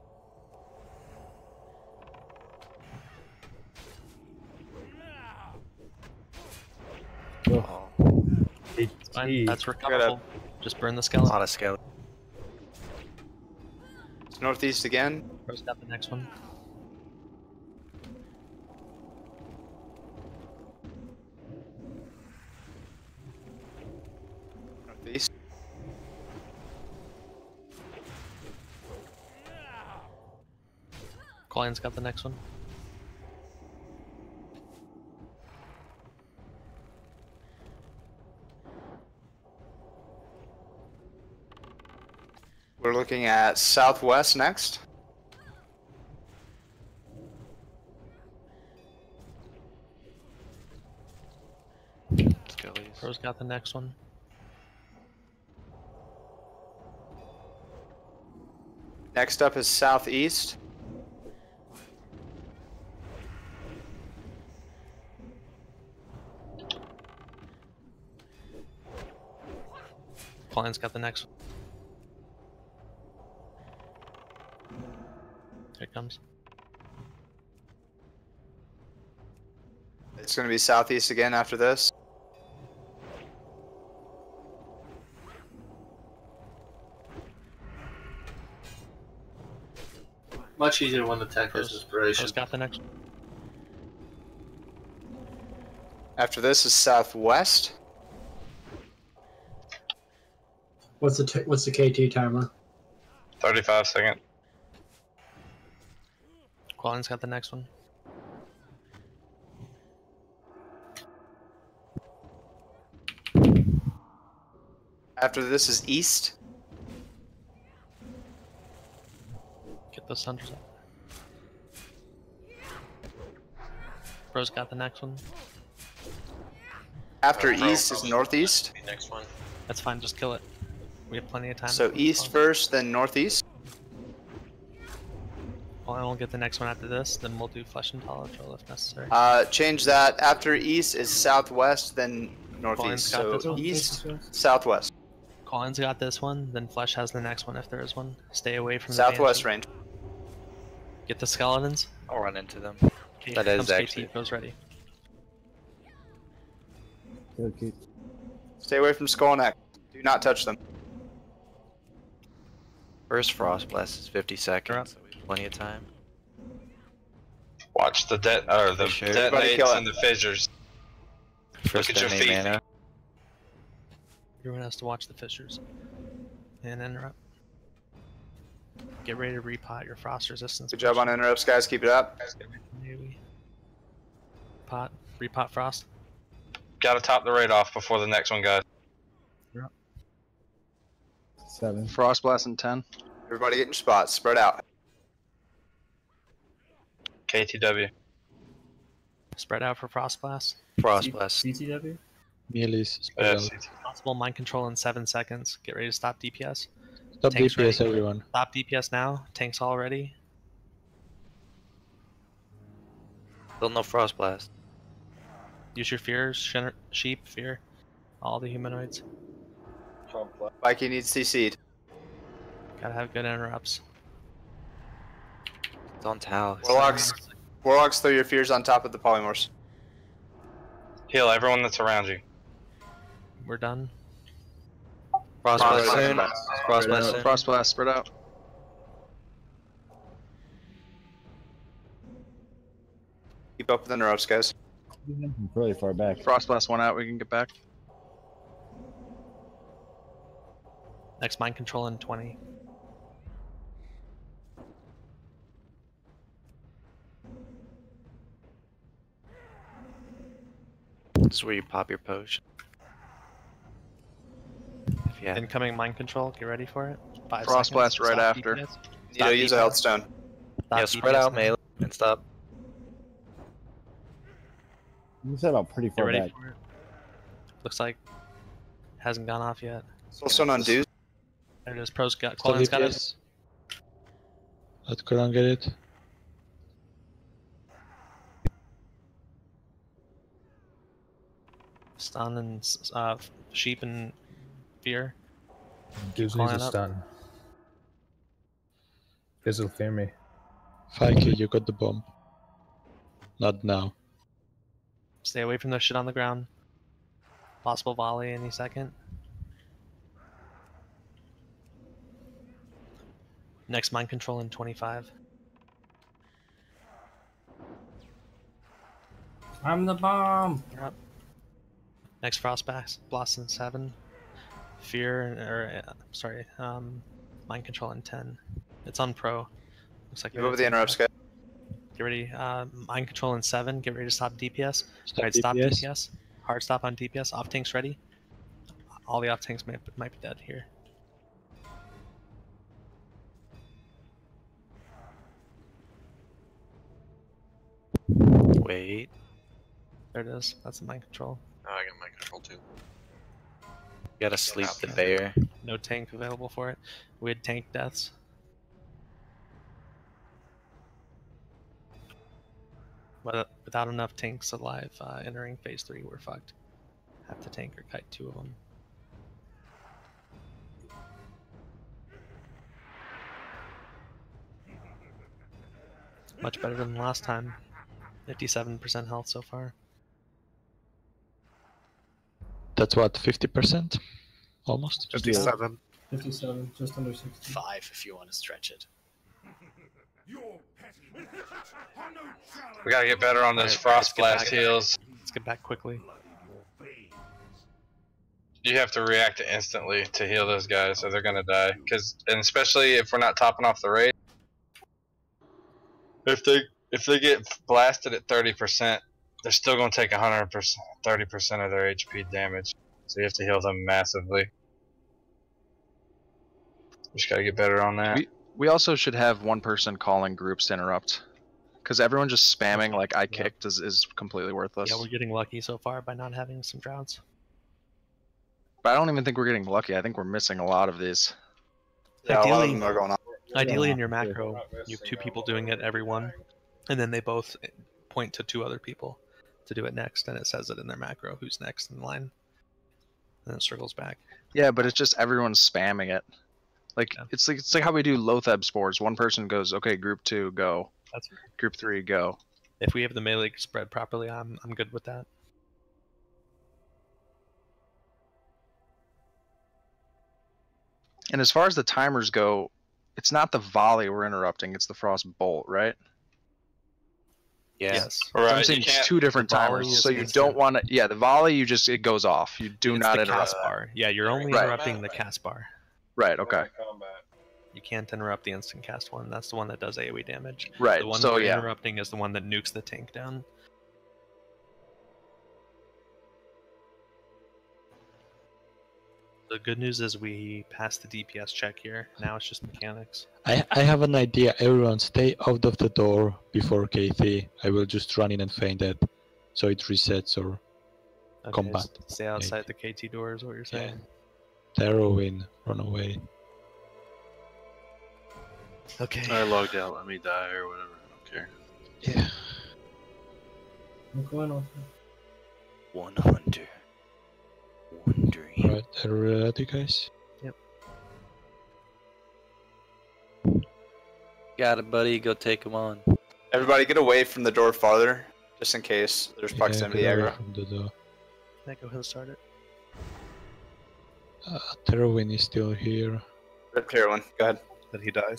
Oh. It's fine. That's recoverable. Just burn the skeleton. A lot of skeleton. It's northeast again. Bro's got the next one. Northeast. Colleen's got the next one. We're looking at southwest next. Pro's got the next one. Next up is southeast. Colleen's got the next one. Here it comes. It's going to be southeast again after this. Much easier when the tech has inspiration. Pro's got the next one. After this is southwest. What's the KT timer? 35 seconds. Colleen's got the next one. After this is east. Get those thunders up. Pro's got the next one. After east is northeast. Next one. That's fine, just kill it. We have plenty of time. So east first, then northeast. Well, we'll get the next one after this, then we'll do flesh and tolerable if necessary. Change that. After east is southwest, then northeast. Colleen's got So this one. east, southwest. Colleen's got this one, then Flesh has the next one if there is one. Stay away from the Southwest Banshee. range. Get the skeletons. I'll run into them. Okay, That here is comes actually. KT, goes ready. Okay. Stay away from skull neck. Do not touch them. First Frost Blast is 50 seconds, so we have plenty of time. Watch the Sure. detonates and the fissures. First Look at your detonate feet. mana. Everyone has to watch the fissures. And interrupt. Get ready to repot your frost resistance. Good job on interrupts, guys. Keep it up. Pot. Repot frost. Gotta top the raid off before the next one, guys. 7. Frost Blast in 10. Everybody get in your spots. Spread out. KTW. Spread out for frost blast. Frost Blast. CTW? Meelees. Yeah, Spread out. Possible mind control in 7 seconds. Get ready to stop DPS. Stop Tanks DPS, ready. everyone. Stop DPS now. Tanks all ready. Still no Frost Blast. Use your fears. Sheep, fear. All the humanoids. Viking needs CC'd. Gotta have good interrupts. It's on Tal. Warlocks, throw your fears on top of the polymorphs. Heal everyone that's around you. We're done. Frost Blast soon. Frost Blast soon. Frost Blast, spread out. Keep up with the interrupts, guys. I'm really far back. Frost Blast one out, we can get back. Next mind control in 20. This is where you pop your potion. Yeah. Incoming mind control. Get ready for it. 5 Frost seconds. Blast right Stop after. DPS. Nito, use a DPS. health stone. Stop Yeah, spread DPS out now. melee and stop. You said I'm pretty Get far ready back. for it. Looks like hasn't gone off yet. Soul stone on dues. There it is. Pro's got. Stop Colleen's got it. DPS. Let Koran get it. Stun and sheep and fear. Gives Keep needs a calling up. stun. This will fear me. Fikey, you got the bomb. Not now. Stay away from the shit on the ground. Possible volley any second. Next mind control in 25. I'm the bomb. You're up. Next frost blast in 7. Fear sorry, mind control in 10. It's on pro. Looks like Keep up with the interrupts, guys. Get ready. Mind control in 7. Get ready to stop DPS. Stop Alright, stop DPS. DPS. Hard stop on DPS. Off tanks ready. All the off tanks might be dead here. Wait. There it is. That's the mind control. Oh, I got mind control too. Gotta sleep the bear. No tank available for it. We had tank deaths. But without enough tanks alive entering phase 3, we're fucked. Have to tank or kite 2 of them. Much better than last time. 57% health so far. That's what, 50%? Almost? 57. 57, just under 60. 5 if you want to stretch it. We gotta get better on those frost blast heals. Let's get back quickly. You have to react instantly to heal those guys, or they're gonna die. And especially if we're not topping off the raid, if they get blasted at 30%, they're still gonna take 100%, 30% of their HP damage. So you have to heal them massively. Just gotta get better on that. We also should have one person calling groups to interrupt. Because everyone just spamming like I kicked is completely worthless. Yeah, we're getting lucky so far by not having some droughts. But I don't even think we're getting lucky. I think we're missing a lot of these. Yeah, a lot of them are going on. Ideally in your macro, you have 2 people doing it, every one, and then they both point to 2 other people to do it next, and it says it in their macro who's next in line. And then it circles back. Yeah, but it's just everyone spamming it. Like it's like how we do Lothab spores. One person goes, okay, group 2, go. That's group 3, go. If we have the melee spread properly, I'm good with that. And as far as the timers go, it's not the volley we're interrupting, it's the frost bolt, right? Yes. So I'm saying it's 2 different timers. So you don't want to. Yeah, the volley, it goes off. You do not interrupt. Cast bar. Yeah, you're only interrupting the cast bar. Right. Okay. You can't interrupt the instant cast one. That's the one that does AoE damage. Right. The one so we're yeah. interrupting is the one that nukes the tank down. The good news is we passed the DPS check here. Now it's just mechanics. I have an idea. Everyone stay out of the door before KT. I will just run in and feint it, so it resets or combat. Stay outside the KT door is what you're saying. Terror in, run away. Okay. I logged out. Let me die or whatever. I don't care. Yeah. What's going on? 100. Alright, are we ready, guys? Yep. Got it, buddy. Go take them on. Everybody get away from the door farther, just in case there's proximity get away aggro. from the door. Can I go ahead and start it? Terrorwin is still here. Rip Terrorwin, go ahead. Then he dies.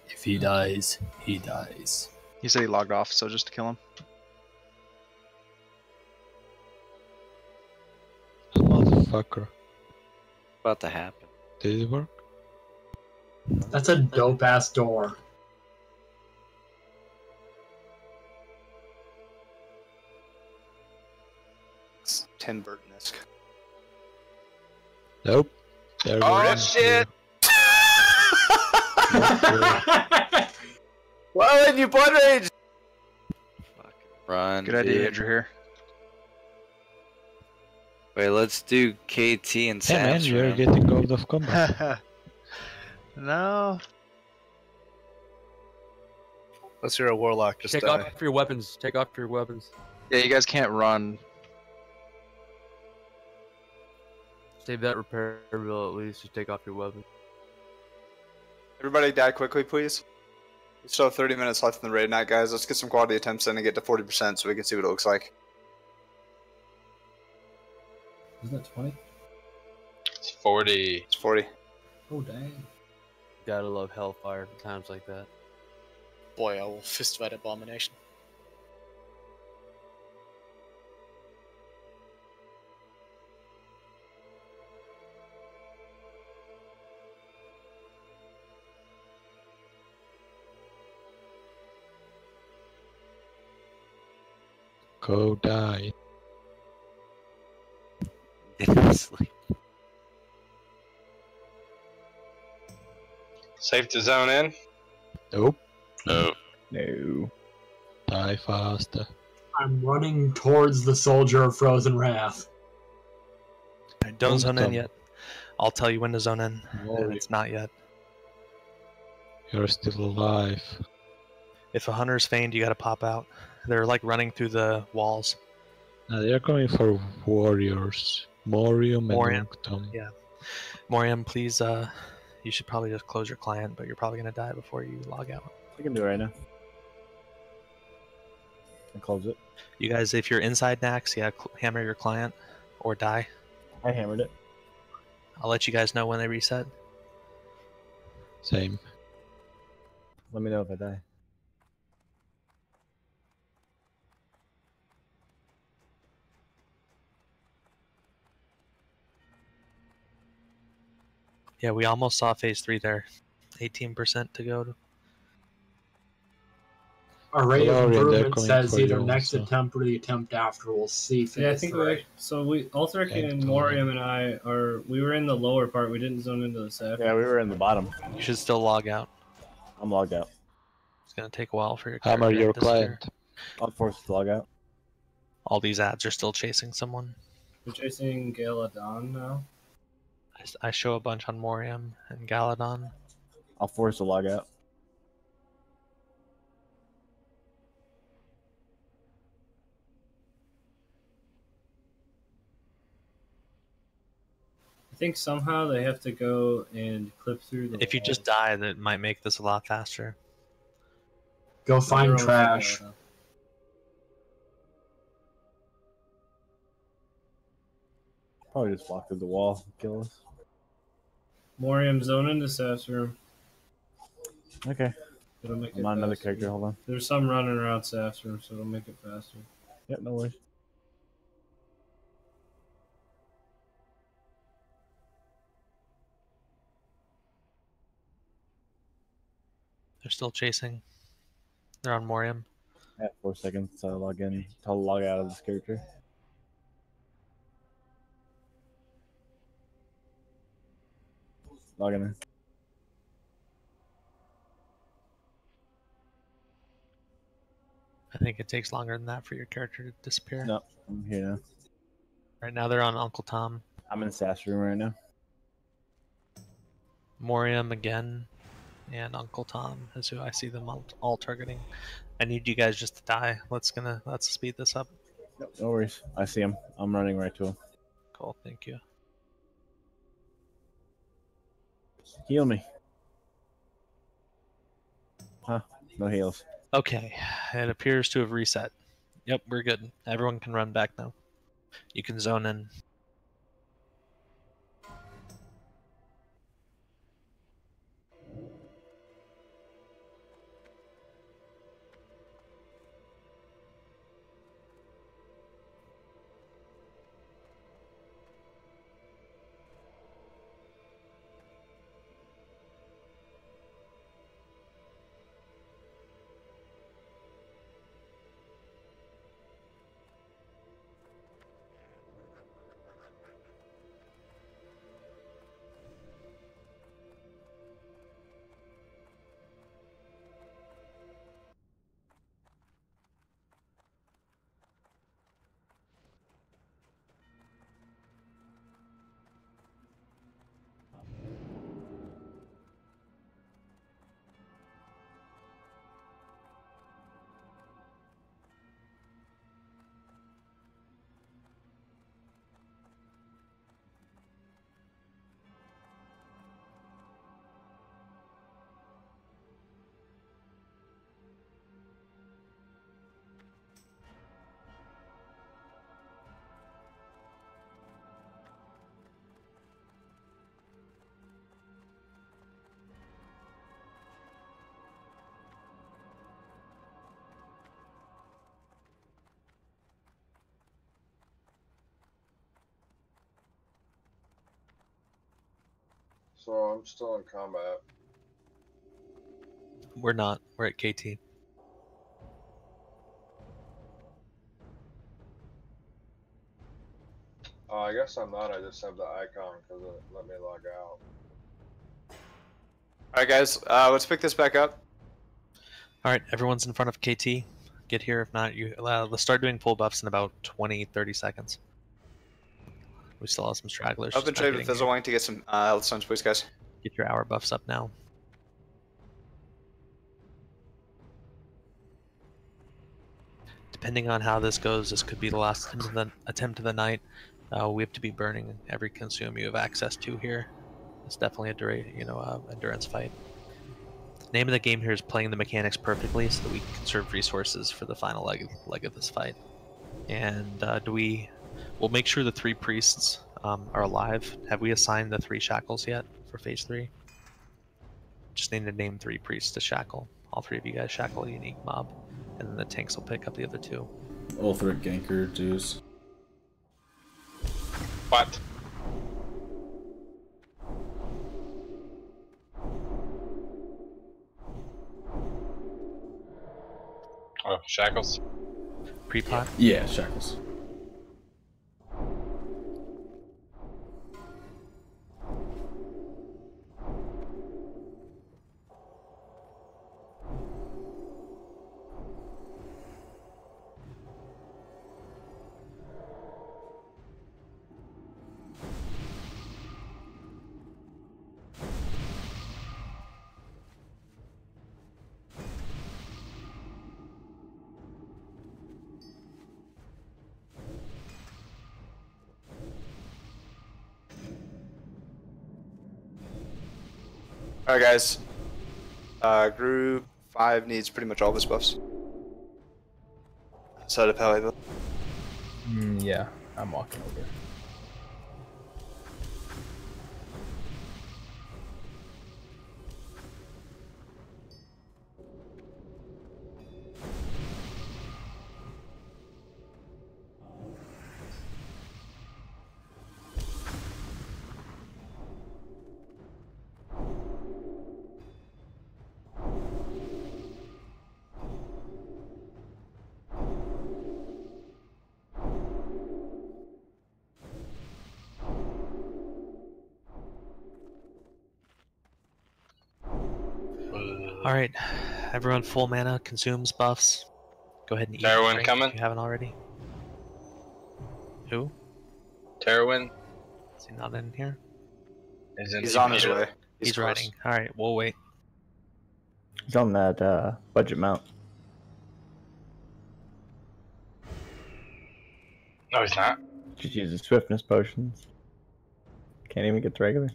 If he dies, he dies. He said he logged off, so just to kill him. Motherfucker. About to happen. Did it work? That's a dope ass door. It's Tim Burton-esque. Nope. Oh shit! Well, and you blood rage! Run. Good idea, dude. Andrew here. Wait, let's do KT and Hey man, you're Sapphiron. getting out of combat. No. Unless you're a warlock, just Take die. off your weapons. Take off your weapons. Yeah, you guys can't run. Save that repair bill at least. Just take off your weapons. Everybody die quickly, please. We still have 30 minutes left in the raid night, guys. Let's get some quality attempts in and get to 40% so we can see what it looks like. Isn't that 20? It's 40. It's 40. Oh, dang. Gotta love Hellfire for times like that. Boy, I will fist that abomination. Go die. Sleep. Safe to zone in? Nope. No. No. Die faster. I'm running towards the soldier of Frozen Wrath. Don't zone in Tom. yet. I'll tell you when to zone in, No, and it's not yet. You're still alive. If a hunter's feigned, you gotta pop out. They're like running through the walls. Now they're coming for warriors. Morium and Morium. Unctum. Yeah. Morium, please, you should probably just close your client, but you're probably gonna die before you log out. I can do it right now. And close it. You guys, if you're inside Nax, yeah, hammer your client or die. I hammered it. I'll let you guys know when they reset. Same. Let me know if I die. Yeah, we almost saw phase 3 there. 18% to go. Our rate of Hello, they're improvement coming says for either you next also. attempt or the attempt after. We'll see. Yeah, I phase think three. Ulthric and Morium and I we were in the lower part. We didn't zone into the Sapphiron. Yeah, we were in the bottom. You should still log out. I'm logged out. It's gonna take a while for your Hammer character your to disappear. client. I'll force it to log out. All these ads are still chasing someone. We're chasing Galadon now. I show a bunch on Morium and Galadon. I'll force to log out. I think somehow they have to go and clip through the If you just die, that might make this a lot faster. Go find trash. Probably just walk through the wall and kill us. Morium zone into Sapphiron. Okay. It'll make I'm it on another faster. character, hold on. There's some running around Sapphiron, so it'll make it faster. Yep, no worries. They're still chasing. They're on Morium. I have 4 seconds to log in, to log out of this character. Logging in. I think it takes longer than that for your character to disappear. No, I'm here now. Right now they're on Uncle Tom. I'm in the SAS room right now. Morium again, and Uncle Tom is who I see them all targeting. I need you guys just to die. Let's speed this up. Yep, no worries. I see him. I'm running right to him. Cool, thank you. Heal me. Huh? No heals. Okay, it appears to have reset. Yep, we're good. Everyone can run back now. You can zone in. So I'm still in combat. We're not. We're at KT. Oh, I guess I'm not. I just have the icon because it let me log out. Alright, guys, let's pick this back up. Alright, everyone's in front of KT. Get here. If not, let's start doing pull buffs in about 20-30 seconds. We still have some stragglers. Open trade with Fizzlewang to get some health stones, please, guys. Get your hour buffs up now. Depending on how this goes, this could be the last attempt of the night. We have to be burning every consume you have access to here. It's definitely a endurance fight. Name of the game here is playing the mechanics perfectly so that we can conserve resources for the final leg of this fight. And we'll make sure the 3 priests are alive. Have we assigned the 3 shackles yet for phase 3? Just need to name 3 priests to shackle. All 3 of you guys shackle a unique mob, and then the tanks will pick up the other 2. Ulthric, Ganker, Zeus. What? Oh, shackles. Pre-pot? Yeah, shackles. Alright, guys. Group 5 needs pretty much all of his buffs. Outside of Pele, though. Yeah, I'm walking over. Alright, everyone full mana, consumes buffs. Go ahead and eat. Everyone coming? If you haven't already. Who? Terwin? Is he not in here? He's on his way. He's riding. Alright, we'll wait. He's on that budget mount. No, he's not. Just uses swiftness potions. Can't even get the regular.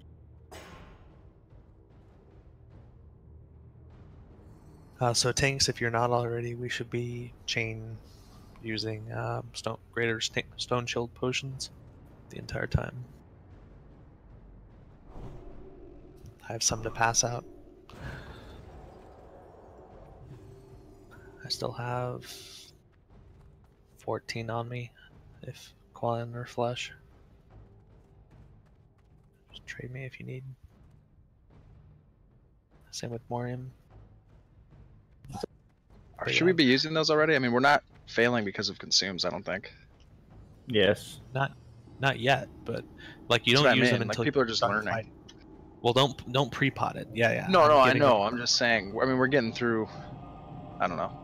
So tanks, if you're not already, we should be chain using greater stone shield potions the entire time. I have some to pass out. I still have 14 on me, if Qualin or Flesh. Just trade me if you need. Same with Morium. Should we be using those already? I mean, we're not failing because of consumes, I don't think. Yes. Not yet, but like you That's don't what I use mean. them Like, until people you are just start learning. fighting. Well, don't pre-pot it. Yeah. No, I giving know. it- I'm just saying. I mean, we're getting through. I don't know.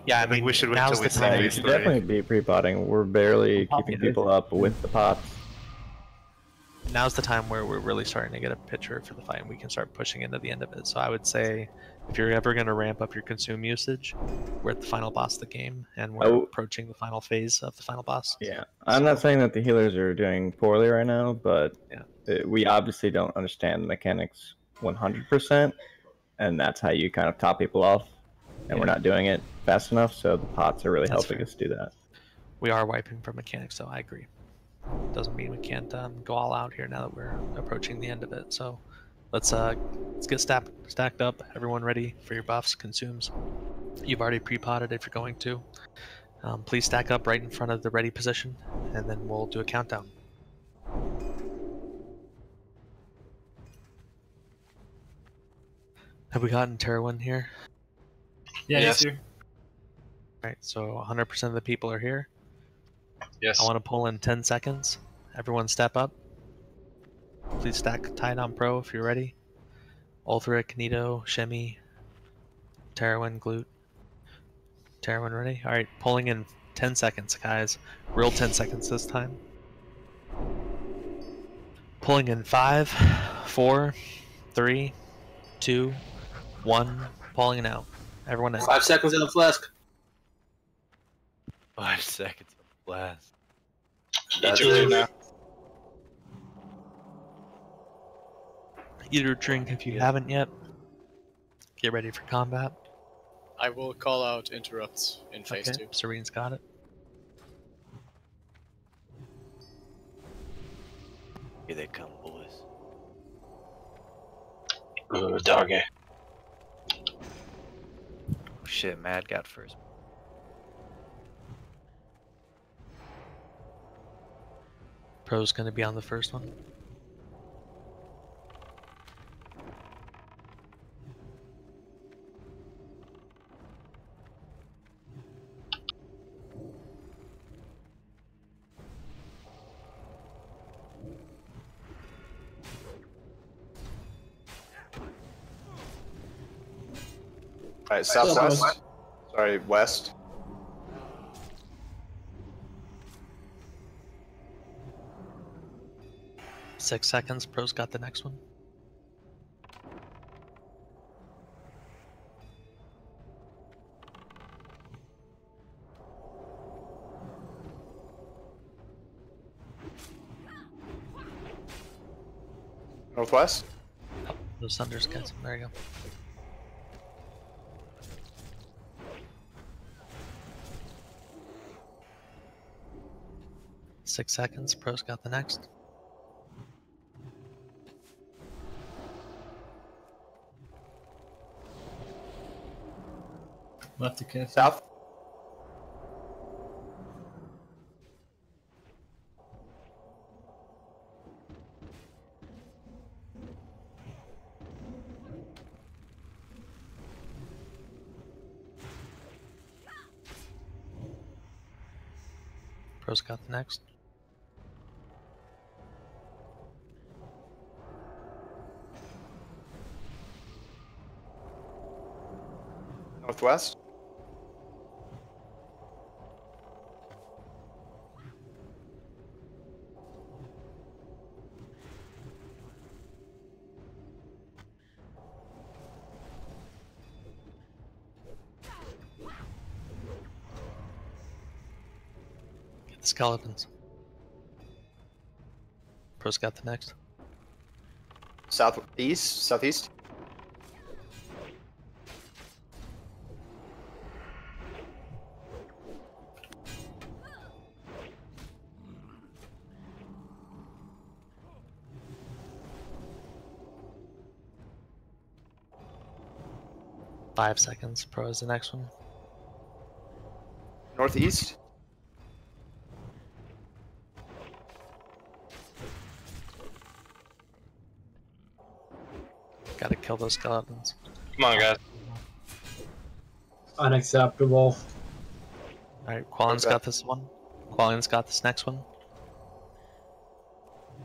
Yeah, I think we should wait now's till we the see time. You phase should 3. definitely be pre-potting. We're barely I'll keeping be people up with the pots. Now's the time where we're really starting to get a picture for the fight, and we can start pushing into the end of it. So I would say, if you're ever going to ramp up your consume usage, we're at the final boss of the game, and we're approaching the final phase of the final boss. Yeah, I'm not saying that the healers are doing poorly right now, but yeah. We obviously don't understand the mechanics 100%, and that's how you kind of top people off. And we're not doing it fast enough, so the pots are really helping us do that. We are wiping for mechanics, so I agree. Doesn't mean we can't go all out here now that we're approaching the end of it. So let's get stacked up. Everyone ready for your buffs, consumes. You've already pre-potted if you're going to. Please stack up right in front of the ready position, and then we'll do a countdown. Have we gotten Terwin here? Yeah, yes, sir. Alright, so 100% of the people are here. Yes. I want to pull in 10 seconds, Everyone step up. Please stack tight on pro if you're ready. Ulthra, Kanito, Shemi, Terrawin, Glute. Terrawin ready? Alright, pulling in 10 seconds, guys. Real 10 seconds this time. Pulling in 5, 4, 3, 2, 1. Pulling it out. Everyone in. 5 seconds in the flask. 5 seconds of blast. Eat your food now. Eat or drink if you haven't yet. Get ready for combat. I will call out interrupts in phase Okay, 2. Serene's got it. Here they come, boys. Ooh, doggy. Oh, shit, Mad got first. Pro's gonna be on the first one. Alright, southwest. Sorry, west. Six seconds. Pro's got the next one. Northwest. Those thunders gets him. There you go. Six seconds. Pro's got the next. Left to kiss. South. Pro's got the next. Northwest. Get the skeletons. Pro's got the next. Southeast. Southeast. Five seconds. Pro is the next one. Northeast. Gotta kill those skeletons. Come on, guys. Unacceptable. Alright, Qualin's got this one. Qualin's got this next one.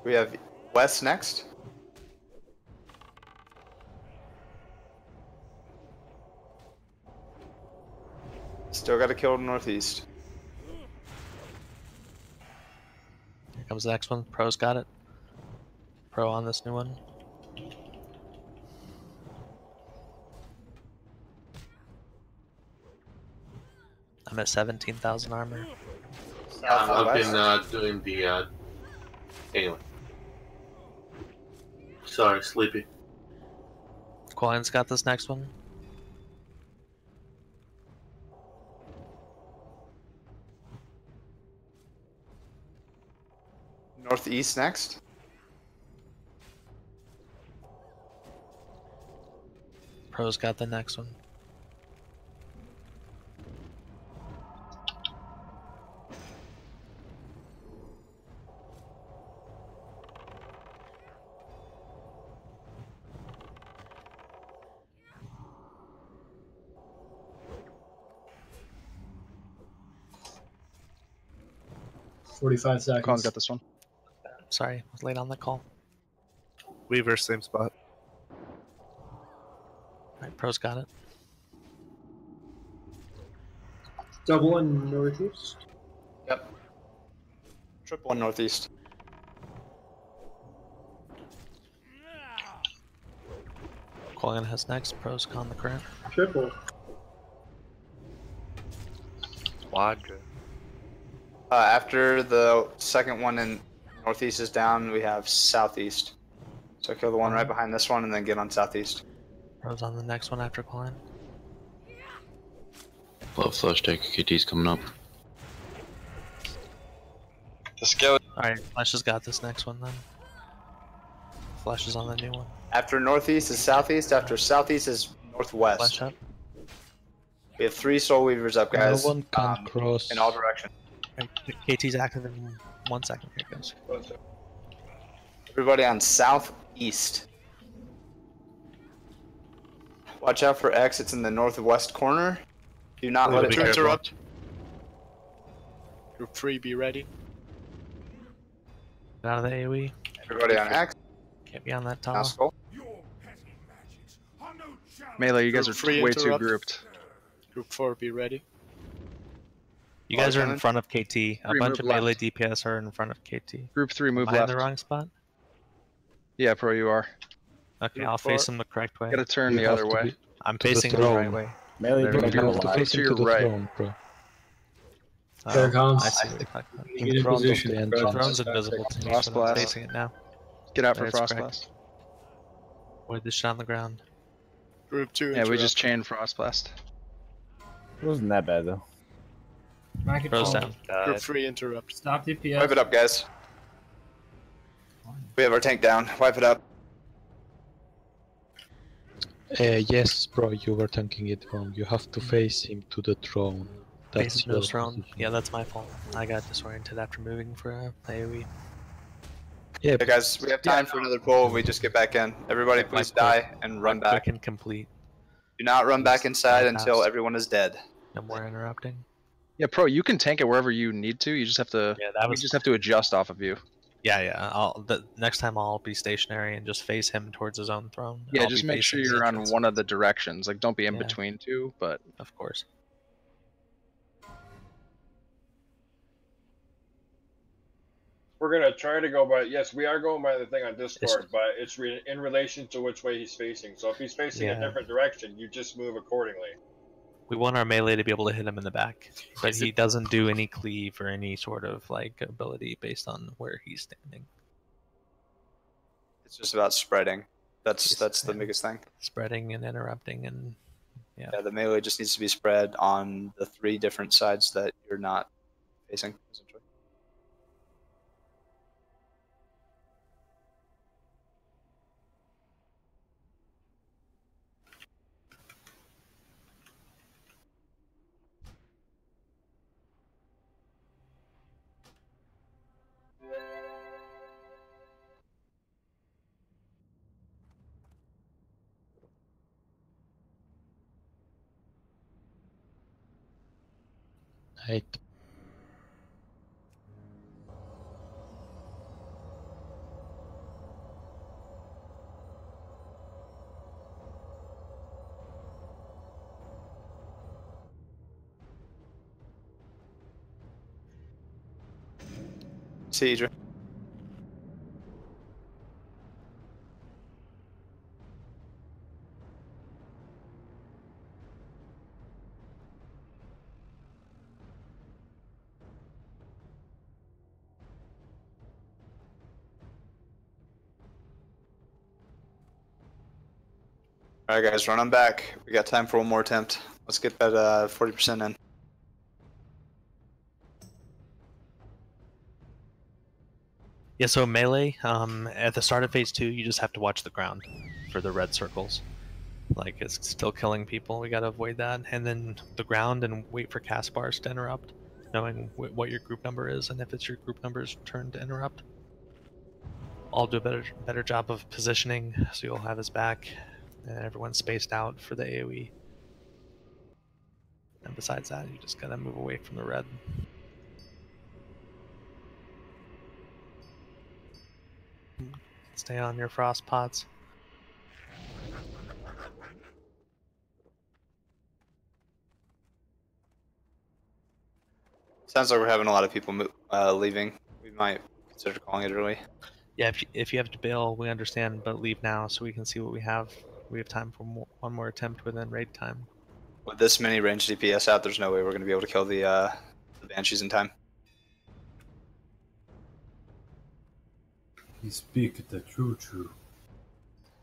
We have west next. Still got to kill northeast. Here comes the next one. Pro's got it. Pro on this new one. I'm at 17,000 armor. I've been doing the. Anyway. Sorry, sleepy. Qualin's got this next one. Northeast next. Pro's got the next one. Colin's seconds. got this one. sorry, was late on the call. Weaver, same spot. Alright, Pro's got it. Double one northeast. Yep. Triple one northeast. Quillian has next. Pro's on the current. Triple. Quadra. After the second one in northeast is down, we have southeast. So kill the one right behind this one and then get on southeast. Pro's on the next one after Quillian. Love flush take. KT's coming up. The skeleton. Alright, Flash has got this next one then. Flash is on the new one. After northeast is southeast. After southeast is northwest. Flash up. We have 3 Soul Weavers up, guys. No one can cross. In all directions. KT's active in 1 second. Here it goes. Everybody on southeast. Watch out for X. It's in the northwest corner. Do not let it interrupt. Group 3, be ready. Get out of the AoE. Everybody on X. Can't be on that tower. Now Skull. Melee, you guys Group are three way too interrupt. grouped. Group 4, be ready. You guys are in front of KT. A Three bunch of move melee left. DPS are in front of KT. Group 3, move Am I in left. the wrong spot? Yeah, Pro, you are. Okay, Group I'll four. face them the correct way. Gotta turn You the have other to way. be- I'm to the facing the right throne. way. Melee, There You we you go. have to Face face to him your to the right. throne, bro. Here it comes. I see what you're talking about. Get in In front of position. the The entrance. throne's invisible to me, Frost so I'm blast. facing it now. Get out for That's Frost correct. Blast. Avoid this shit on the ground. Group 2, Yeah, interrupt. we just chained Frost Blast. It wasn't that bad though. Pro's down. Group 3, interrupt. Stop DPS. Wipe it up, guys. We have our tank down. Wipe it up. Yes, bro, you were tanking it wrong. You have to face him to the throne. That's Facing your no throne. position. Yeah, that's my fault. I got disoriented after moving for AoE. Yeah, Hey guys, we have time for another pull. We just get back in. Everybody, please die and run back. Quick and complete. Do not run back inside Bypass. until everyone is dead. No more interrupting. Yeah, Pro, you can tank it wherever you need to. You just have to. Yeah, that we was- just have to adjust off of you. Yeah. The next time I'll be stationary and just face him towards his own throne. Yeah, I'll just be make sure facing you're the on entrance. one of the directions. Like, don't be in Yeah. between two. But Of course. We're gonna try to go by. Yes, we are going by the thing on Discord, but it's in relation to which way he's facing. So if he's facing a Yeah. different direction, you just move accordingly. We want our melee to be able to hit him in the back, but he doesn't do any cleave or any sort of like ability based on where he's standing. It's just about spreading. That's the biggest thing. Spreading and interrupting and yeah. Yeah, the melee just needs to be spread on the 3 different sides that you're not facing, essentially. Right. Siege. Alright guys, run on back. We got time for one more attempt. Let's get that 40% in. Yeah, so melee, at the start of phase 2, you just have to watch the ground for the red circles. Like, it's still killing people, we gotta avoid that. And then the ground and wait for cast bars to interrupt, knowing what your group number is, and if it's your group number's turn to interrupt. I'll do a better job of positioning, so you'll have his back, and everyone's spaced out for the AoE. And besides that, you just gotta move away from the red. Stay on your frost pots. Sounds like we're having a lot of people leaving. We might consider calling it early. Yeah, if you have to bail, we understand, but leave now so we can see what we have. We have time for one more attempt within raid time. With this many ranged DPS out, there's no way we're going to be able to kill the Banshees in time. He speak the true.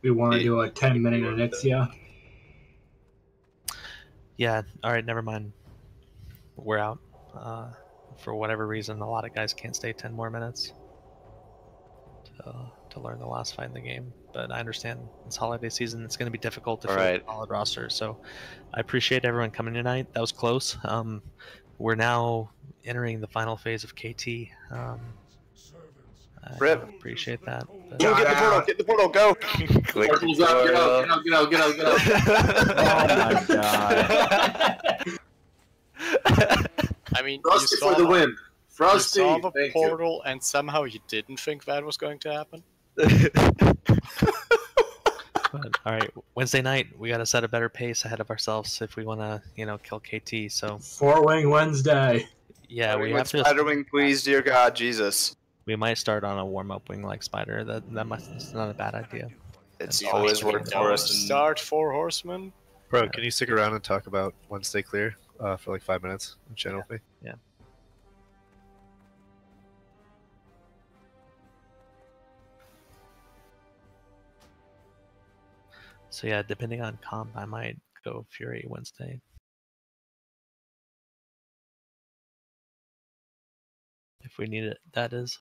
We want to do a 10-minute Onyxia. Yeah, alright, never mind. We're out. For whatever reason, a lot of guys can't stay 10 more minutes to learn the last fight in the game. But I understand it's holiday season. It's going to be difficult to fill a solid roster. So I appreciate everyone coming tonight. That was close. We're now entering the final phase of KT. I appreciate that. But... Get the portal! Get the portal! Go! Click the portal. Get out! Oh my god. I mean, Frosty for the win. Frosty. You saw the portal, and somehow you didn't think that was going to happen. But, all right, Wednesday night we got to set a better pace ahead of ourselves if we want to, kill KT. So 4-wing Wednesday. Yeah, we have to. Spiderwing, please, dear God, Jesus. We might start on a warm-up wing like Spider. That's not a bad idea. It's always worked for us. Start 4 horsemen. Bro, can you stick around and talk about Wednesday clear for like 5 minutes and channel me? Yeah. So yeah, depending on comp, I might go Fury Wednesday. If we need it, that is.